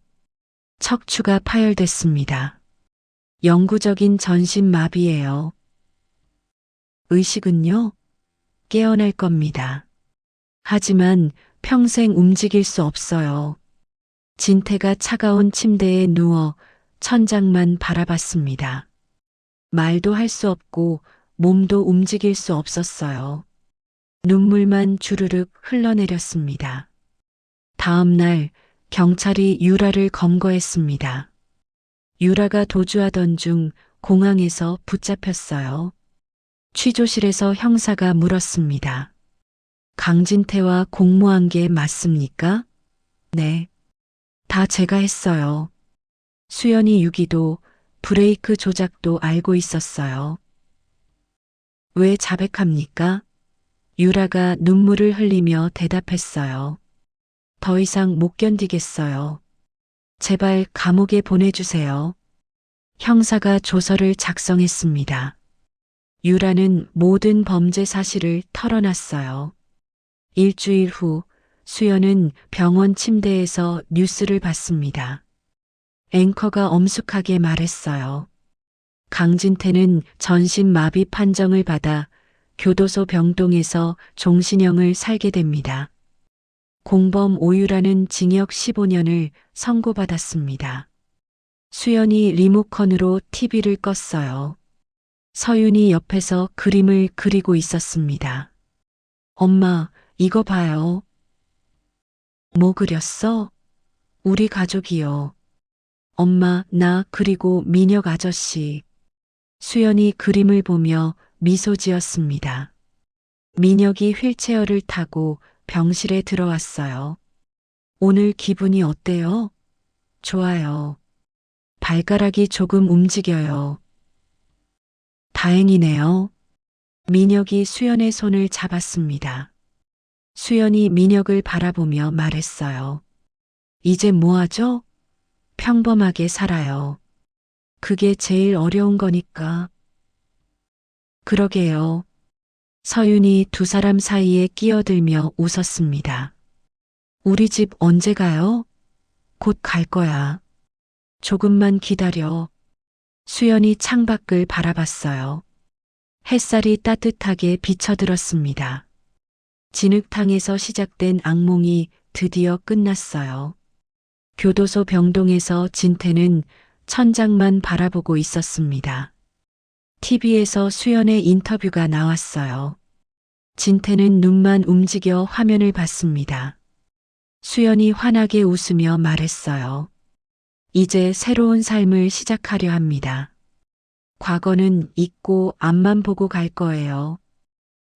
척추가 파열됐습니다. 영구적인 전신마비예요. 의식은요? 깨어날 겁니다. 하지만 평생 움직일 수 없어요. 진태가 차가운 침대에 누워 천장만 바라봤습니다. 말도 할 수 없고 몸도 움직일 수 없었어요. 눈물만 주르륵 흘러내렸습니다. 다음 날 경찰이 유라를 검거했습니다. 유라가 도주하던 중 공항에서 붙잡혔어요. 취조실에서 형사가 물었습니다. 강진태와 공모한 게 맞습니까? 네. 다 제가 했어요. 수연이 유기도 브레이크 조작도 알고 있었어요. 왜 자백합니까? 유라가 눈물을 흘리며 대답했어요. 더 이상 못 견디겠어요. 제발 감옥에 보내주세요. 형사가 조서를 작성했습니다. 유라는 모든 범죄 사실을 털어놨어요. 일주일 후 수연은 병원 침대에서 뉴스를 봤습니다. 앵커가 엄숙하게 말했어요. 강진태는 전신마비 판정을 받아 교도소 병동에서 종신형을 살게 됩니다. 공범 오유라는 징역 15년을 선고받았습니다. 수연이 리모컨으로 TV를 껐어요. 서윤이 옆에서 그림을 그리고 있었습니다. 엄마, 이거 봐요. 뭐 그렸어? 우리 가족이요. 엄마, 나 그리고 민혁 아저씨. 수연이 그림을 보며 미소 지었습니다. 민혁이 휠체어를 타고 병실에 들어왔어요. 오늘 기분이 어때요? 좋아요. 발가락이 조금 움직여요. 다행이네요. 민혁이 수연의 손을 잡았습니다. 수연이 민혁을 바라보며 말했어요. 이제 뭐 하죠? 평범하게 살아요. 그게 제일 어려운 거니까. 그러게요. 서윤이 2사람 사이에 끼어들며 웃었습니다. 우리 집 언제 가요? 곧 갈 거야. 조금만 기다려. 수연이 창밖을 바라봤어요. 햇살이 따뜻하게 비쳐들었습니다. 진흙탕에서 시작된 악몽이 드디어 끝났어요. 교도소 병동에서 진태는 천장만 바라보고 있었습니다. TV에서 수연의 인터뷰가 나왔어요. 진태는 눈만 움직여 화면을 봤습니다. 수연이 환하게 웃으며 말했어요. 이제 새로운 삶을 시작하려 합니다. 과거는 잊고 앞만 보고 갈 거예요.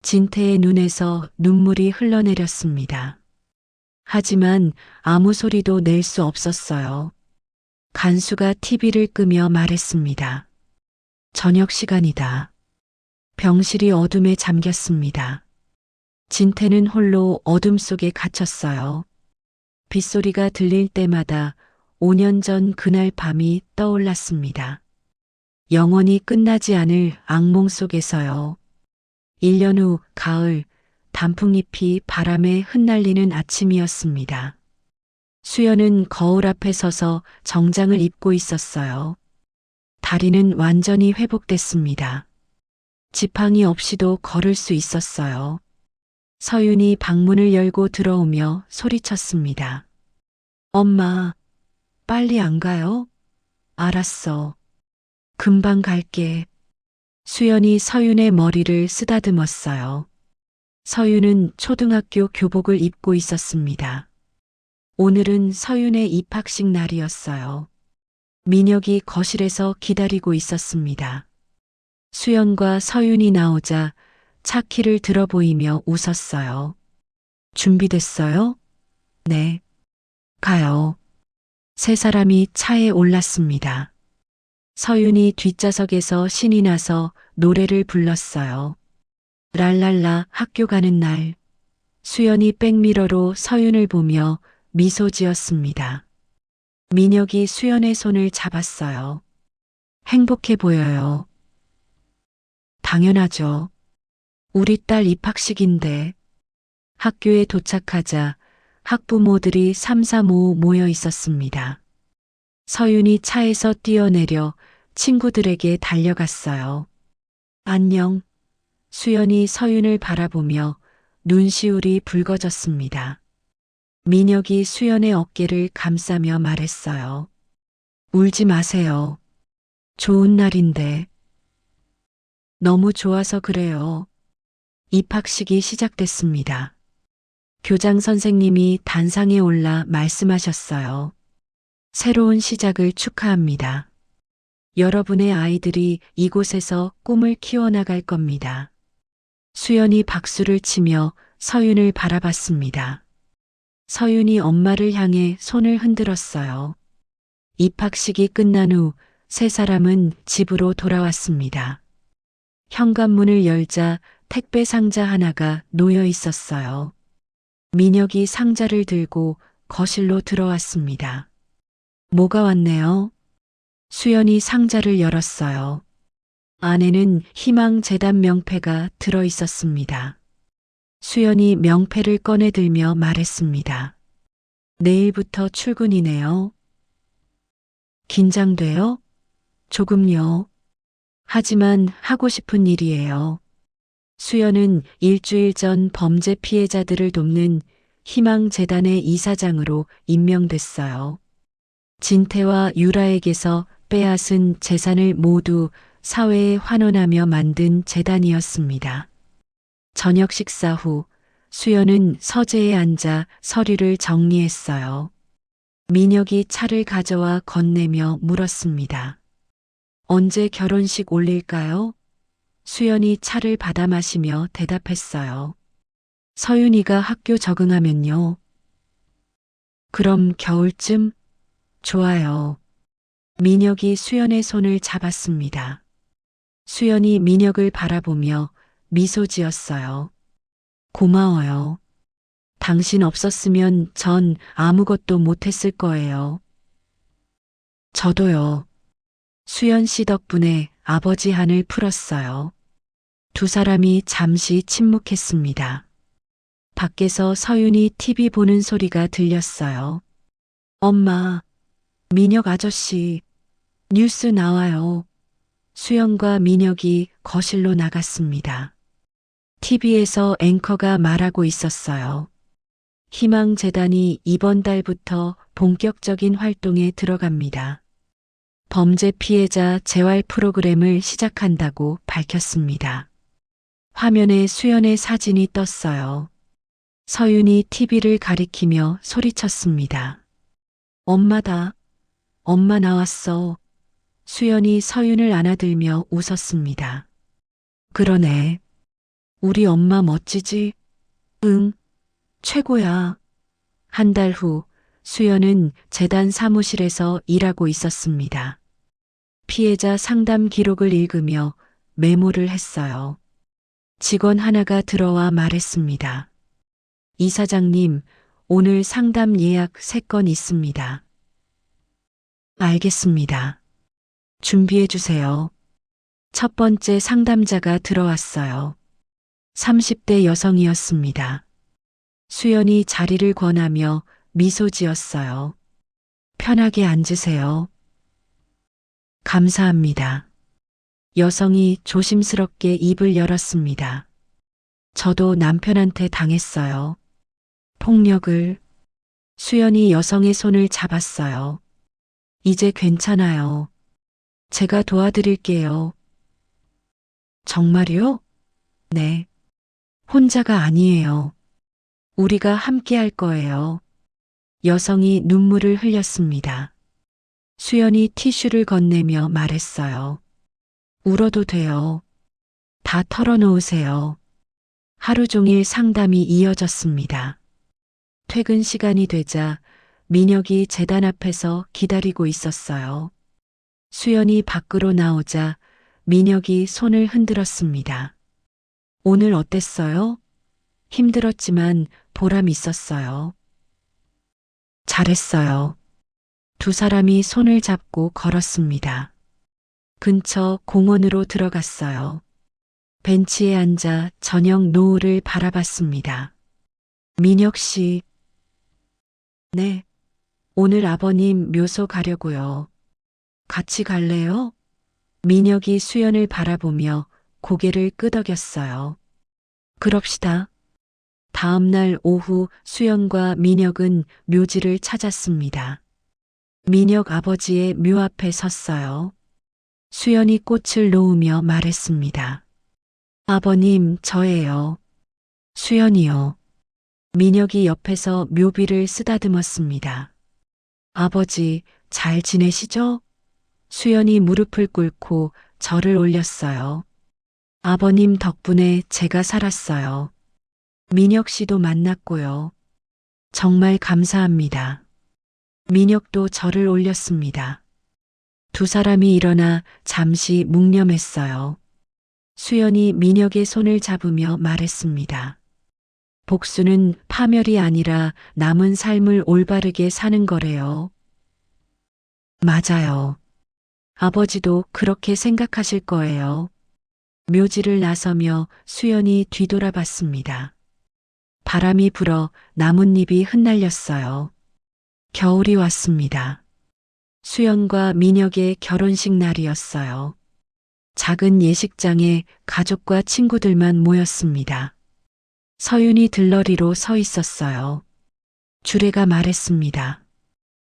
진태의 눈에서 눈물이 흘러내렸습니다. 하지만 아무 소리도 낼 수 없었어요. 간수가 TV를 끄며 말했습니다. 저녁 시간이다. 병실이 어둠에 잠겼습니다. 진태는 홀로 어둠 속에 갇혔어요. 빗소리가 들릴 때마다 5년 전 그날 밤이 떠올랐습니다. 영원히 끝나지 않을 악몽 속에서요. 1년 후 가을, 단풍잎이 바람에 흩날리는 아침이었습니다. 수연은 거울 앞에 서서 정장을 입고 있었어요. 다리는 완전히 회복됐습니다. 지팡이 없이도 걸을 수 있었어요. 서윤이 방문을 열고 들어오며 소리쳤습니다. 엄마, 빨리 안 가요? 알았어. 금방 갈게. 수연이 서윤의 머리를 쓰다듬었어요. 서윤은 초등학교 교복을 입고 있었습니다. 오늘은 서윤의 입학식 날이었어요. 민혁이 거실에서 기다리고 있었습니다. 수연과 서윤이 나오자 차 키를 들어 보이며 웃었어요. 준비됐어요? 네. 가요. 세 사람이 차에 올랐습니다. 서윤이 뒷좌석에서 신이 나서 노래를 불렀어요. 랄랄라 학교 가는 날. 수연이 백미러로 서윤을 보며 미소 지었습니다. 민혁이 수연의 손을 잡았어요. 행복해 보여요. 당연하죠. 우리 딸 입학식인데. 학교에 도착하자 학부모들이 삼삼오오 모여 있었습니다. 서윤이 차에서 뛰어내려 친구들에게 달려갔어요. 안녕. 수연이 서윤을 바라보며 눈시울이 붉어졌습니다. 민혁이 수연의 어깨를 감싸며 말했어요. 울지 마세요. 좋은 날인데. 너무 좋아서 그래요. 입학식이 시작됐습니다. 교장 선생님이 단상에 올라 말씀하셨어요. 새로운 시작을 축하합니다. 여러분의 아이들이 이곳에서 꿈을 키워나갈 겁니다. 수연이 박수를 치며 서윤을 바라봤습니다. 서윤이 엄마를 향해 손을 흔들었어요. 입학식이 끝난 후 세 사람은 집으로 돌아왔습니다. 현관문을 열자 택배 상자 하나가 놓여 있었어요. 민혁이 상자를 들고 거실로 들어왔습니다. 뭐가 왔네요? 수연이 상자를 열었어요. 안에는 희망재단 명패가 들어 있었습니다. 수연이 명패를 꺼내 들며 말했습니다. 내일부터 출근이네요. 긴장돼요? 조금요. 하지만 하고 싶은 일이에요. 수연은 일주일 전 범죄 피해자들을 돕는 희망재단의 이사장으로 임명됐어요. 진태와 유라에게서 빼앗은 재산을 모두 사회에 환원하며 만든 재단이었습니다. 저녁 식사 후 수연은 서재에 앉아 서류를 정리했어요. 민혁이 차를 가져와 건네며 물었습니다. 언제 결혼식 올릴까요? 수연이 차를 받아 마시며 대답했어요. 서윤이가 학교 적응하면요. 그럼 겨울쯤? 좋아요. 민혁이 수연의 손을 잡았습니다. 수연이 민혁을 바라보며 미소 지었어요. 고마워요. 당신 없었으면 전 아무것도 못했을 거예요. 저도요. 수연 씨 덕분에 아버지 한을 풀었어요. 두 사람이 잠시 침묵했습니다. 밖에서 서윤이 TV 보는 소리가 들렸어요. 엄마, 민혁 아저씨, 뉴스 나와요. 수연과 민혁이 거실로 나갔습니다. TV에서 앵커가 말하고 있었어요. 희망재단이 이번 달부터 본격적인 활동에 들어갑니다. 범죄 피해자 재활 프로그램을 시작한다고 밝혔습니다. 화면에 수연의 사진이 떴어요. 서윤이 TV를 가리키며 소리쳤습니다. 엄마다. 엄마 나왔어. 수연이 서윤을 안아들며 웃었습니다. 그러네. 우리 엄마 멋지지? 응, 최고야. 한 달 후 수연은 재단 사무실에서 일하고 있었습니다. 피해자 상담 기록을 읽으며 메모를 했어요. 직원 하나가 들어와 말했습니다. 이사장님, 오늘 상담 예약 3건 있습니다. 알겠습니다. 준비해 주세요. 첫 번째 상담자가 들어왔어요. 30대 여성이었습니다. 수연이 자리를 권하며 미소 지었어요. 편하게 앉으세요. 감사합니다. 여성이 조심스럽게 입을 열었습니다. 저도 남편한테 당했어요. 폭력을. 수연이 여성의 손을 잡았어요. 이제 괜찮아요. 제가 도와드릴게요. 정말요? 네. 혼자가 아니에요. 우리가 함께 할 거예요. 여성이 눈물을 흘렸습니다. 수연이 티슈를 건네며 말했어요. 울어도 돼요. 다 털어놓으세요. 하루 종일 상담이 이어졌습니다. 퇴근 시간이 되자 민혁이 재단 앞에서 기다리고 있었어요. 수연이 밖으로 나오자 민혁이 손을 흔들었습니다. 오늘 어땠어요? 힘들었지만 보람 있었어요. 잘했어요. 두 사람이 손을 잡고 걸었습니다. 근처 공원으로 들어갔어요. 벤치에 앉아 저녁 노을을 바라봤습니다. 민혁 씨. 네. 오늘 아버님 묘소 가려고요. 같이 갈래요? 민혁이 수연을 바라보며 고개를 끄덕였어요. 그럽시다. 다음 날 오후 수연과 민혁은 묘지를 찾았습니다. 민혁 아버지의 묘 앞에 섰어요. 수연이 꽃을 놓으며 말했습니다. 아버님, 저예요. 수연이요. 민혁이 옆에서 묘비를 쓰다듬었습니다. 아버지, 잘 지내시죠? 수연이 무릎을 꿇고 절을 올렸어요. 아버님 덕분에 제가 살았어요. 민혁 씨도 만났고요. 정말 감사합니다. 민혁도 절을 올렸습니다. 두 사람이 일어나 잠시 묵념했어요. 수연이 민혁의 손을 잡으며 말했습니다. 복수는 파멸이 아니라 남은 삶을 올바르게 사는 거래요. 맞아요. 아버지도 그렇게 생각하실 거예요. 묘지를 나서며 수연이 뒤돌아봤습니다. 바람이 불어 나뭇잎이 흩날렸어요. 겨울이 왔습니다. 수연과 민혁의 결혼식 날이었어요. 작은 예식장에 가족과 친구들만 모였습니다. 서윤이 들러리로 서 있었어요. 주례가 말했습니다.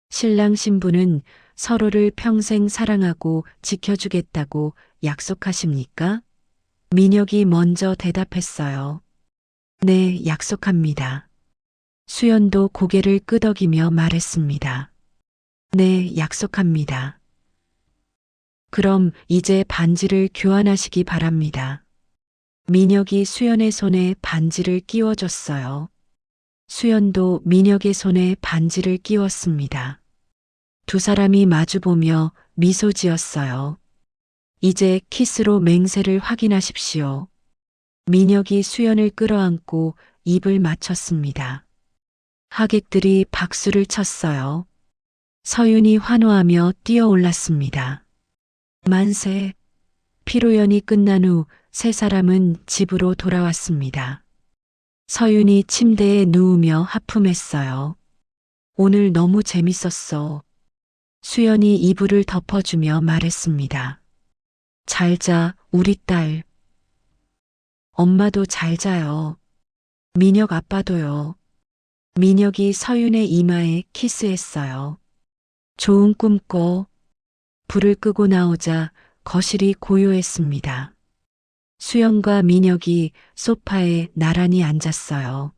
신랑 신부는 서로를 평생 사랑하고 지켜주겠다고 약속하십니까? 민혁이 먼저 대답했어요. 네, 약속합니다. 수연도 고개를 끄덕이며 말했습니다. 네, 약속합니다. 그럼 이제 반지를 교환하시기 바랍니다. 민혁이 수연의 손에 반지를 끼워줬어요. 수연도 민혁의 손에 반지를 끼웠습니다. 두 사람이 마주보며 미소 지었어요. 이제 키스로 맹세를 확인하십시오. 민혁이 수연을 끌어안고 입을 맞췄습니다. 하객들이 박수를 쳤어요. 서윤이 환호하며 뛰어올랐습니다. 만세. 피로연이 끝난 후 세 사람은 집으로 돌아왔습니다. 서윤이 침대에 누우며 하품했어요. 오늘 너무 재밌었어. 수연이 이불을 덮어주며 말했습니다. 잘 자, 우리 딸. 엄마도 잘 자요. 민혁 아빠도요. 민혁이 서윤의 이마에 키스했어요. 좋은 꿈 꿔. 불을 끄고 나오자 거실이 고요했습니다. 수연과 민혁이 소파에 나란히 앉았어요.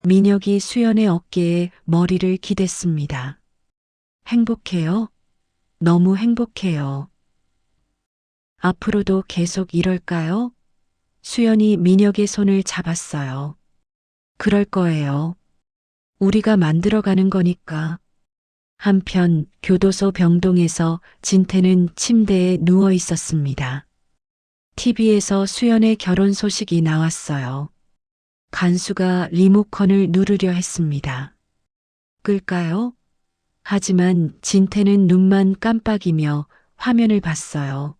민혁이 수연의 어깨에 머리를 기댔습니다. 행복해요? 너무 행복해요. 앞으로도 계속 이럴까요? 수연이 민혁의 손을 잡았어요. 그럴 거예요. 우리가 만들어가는 거니까. 한편 교도소 병동에서 진태는 침대에 누워 있었습니다. TV에서 수연의 결혼 소식이 나왔어요. 간수가 리모컨을 누르려 했습니다. 끌까요? 하지만 진태는 눈만 깜빡이며 화면을 봤어요.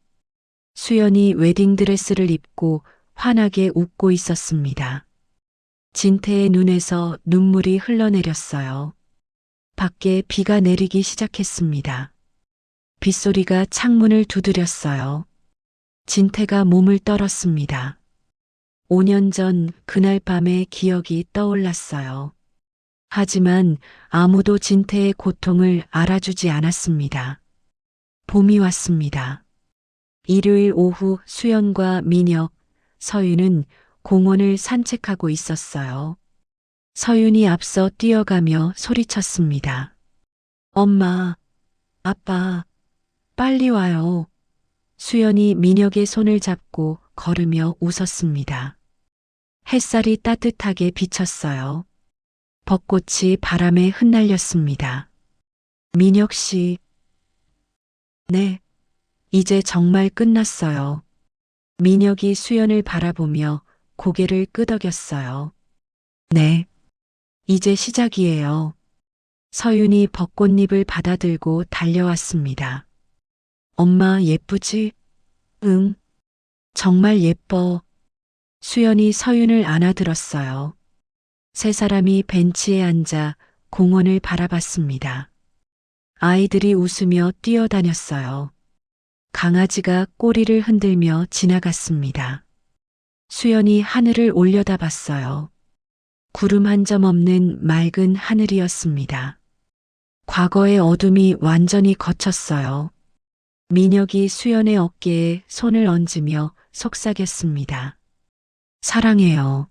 수연이 웨딩드레스를 입고 환하게 웃고 있었습니다. 진태의 눈에서 눈물이 흘러내렸어요. 밖에 비가 내리기 시작했습니다. 빗소리가 창문을 두드렸어요. 진태가 몸을 떨었습니다. 5년 전 그날 밤의 기억이 떠올랐어요. 하지만 아무도 진태의 고통을 알아주지 않았습니다. 봄이 왔습니다. 일요일 오후 수연과 민혁, 서윤은 공원을 산책하고 있었어요. 서윤이 앞서 뛰어가며 소리쳤습니다. 엄마, 아빠, 빨리 와요. 수연이 민혁의 손을 잡고 걸으며 웃었습니다. 햇살이 따뜻하게 비쳤어요. 벚꽃이 바람에 흩날렸습니다. 민혁 씨. 네, 이제 정말 끝났어요. 민혁이 수연을 바라보며 고개를 끄덕였어요. 네, 이제 시작이에요. 서윤이 벚꽃잎을 받아들고 달려왔습니다. 엄마 예쁘지? 응, 정말 예뻐. 수연이 서윤을 안아들었어요. 세 사람이 벤치에 앉아 공원을 바라봤습니다. 아이들이 웃으며 뛰어다녔어요. 강아지가 꼬리를 흔들며 지나갔습니다. 수연이 하늘을 올려다봤어요. 구름 한 점 없는 맑은 하늘이었습니다. 과거의 어둠이 완전히 걷혔어요. 민혁이 수연의 어깨에 손을 얹으며 속삭였습니다. 사랑해요.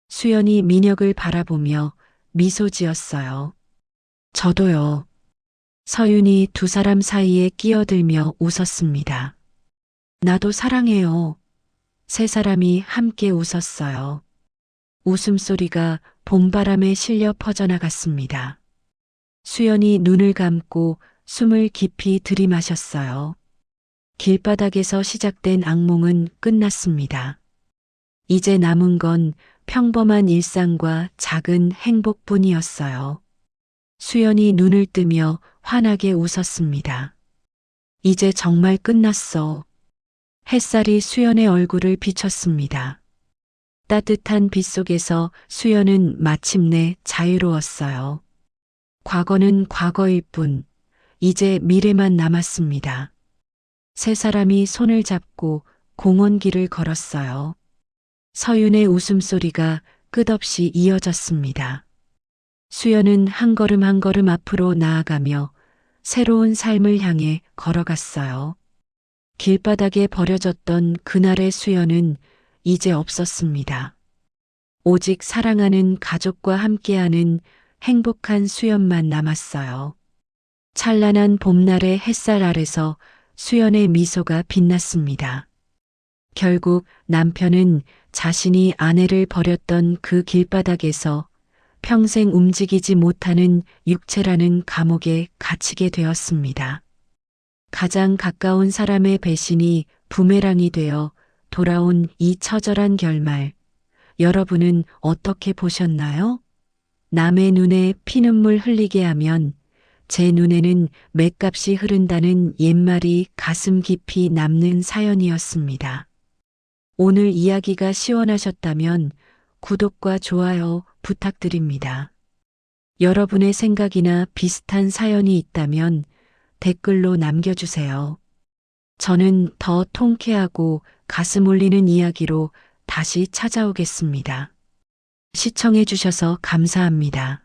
수연이 민혁을 바라보며 미소 지었어요. 저도요. 서윤이 두 사람 사이에 끼어들며 웃었습니다. 나도 사랑해요. 세 사람이 함께 웃었어요. 웃음소리가 봄바람에 실려 퍼져나갔습니다. 수연이 눈을 감고 숨을 깊이 들이마셨어요. 길바닥에서 시작된 악몽은 끝났습니다. 이제 남은 건 평범한 일상과 작은 행복뿐이었어요. 수연이 눈을 뜨며 환하게 웃었습니다. 이제 정말 끝났어. 햇살이 수연의 얼굴을 비췄습니다. 따뜻한 빛 속에서 수연은 마침내 자유로웠어요. 과거는 과거일 뿐, 이제 미래만 남았습니다. 세 사람이 손을 잡고 공원길을 걸었어요. 서윤의 웃음소리가 끝없이 이어졌습니다. 수연은 한 걸음 한 걸음 앞으로 나아가며 새로운 삶을 향해 걸어갔어요. 길바닥에 버려졌던 그날의 수연은 이제 없었습니다. 오직 사랑하는 가족과 함께하는 행복한 수연만 남았어요. 찬란한 봄날의 햇살 아래서 수연의 미소가 빛났습니다. 결국 남편은 자신이 아내를 버렸던 그 길바닥에서 평생 움직이지 못하는 육체라는 감옥에 갇히게 되었습니다. 가장 가까운 사람의 배신이 부메랑이 되어 돌아온 이 처절한 결말, 여러분은 어떻게 보셨나요? 남의 눈에 피눈물 흘리게 하면 제 눈에는 맷값이 흐른다는 옛말이 가슴 깊이 남는 사연이었습니다. 오늘 이야기가 시원하셨다면 구독과 좋아요 부탁드립니다. 여러분의 생각이나 비슷한 사연이 있다면 댓글로 남겨주세요. 저는 더 통쾌하고 가슴 울리는 이야기로 다시 찾아오겠습니다. 시청해 주셔서 감사합니다.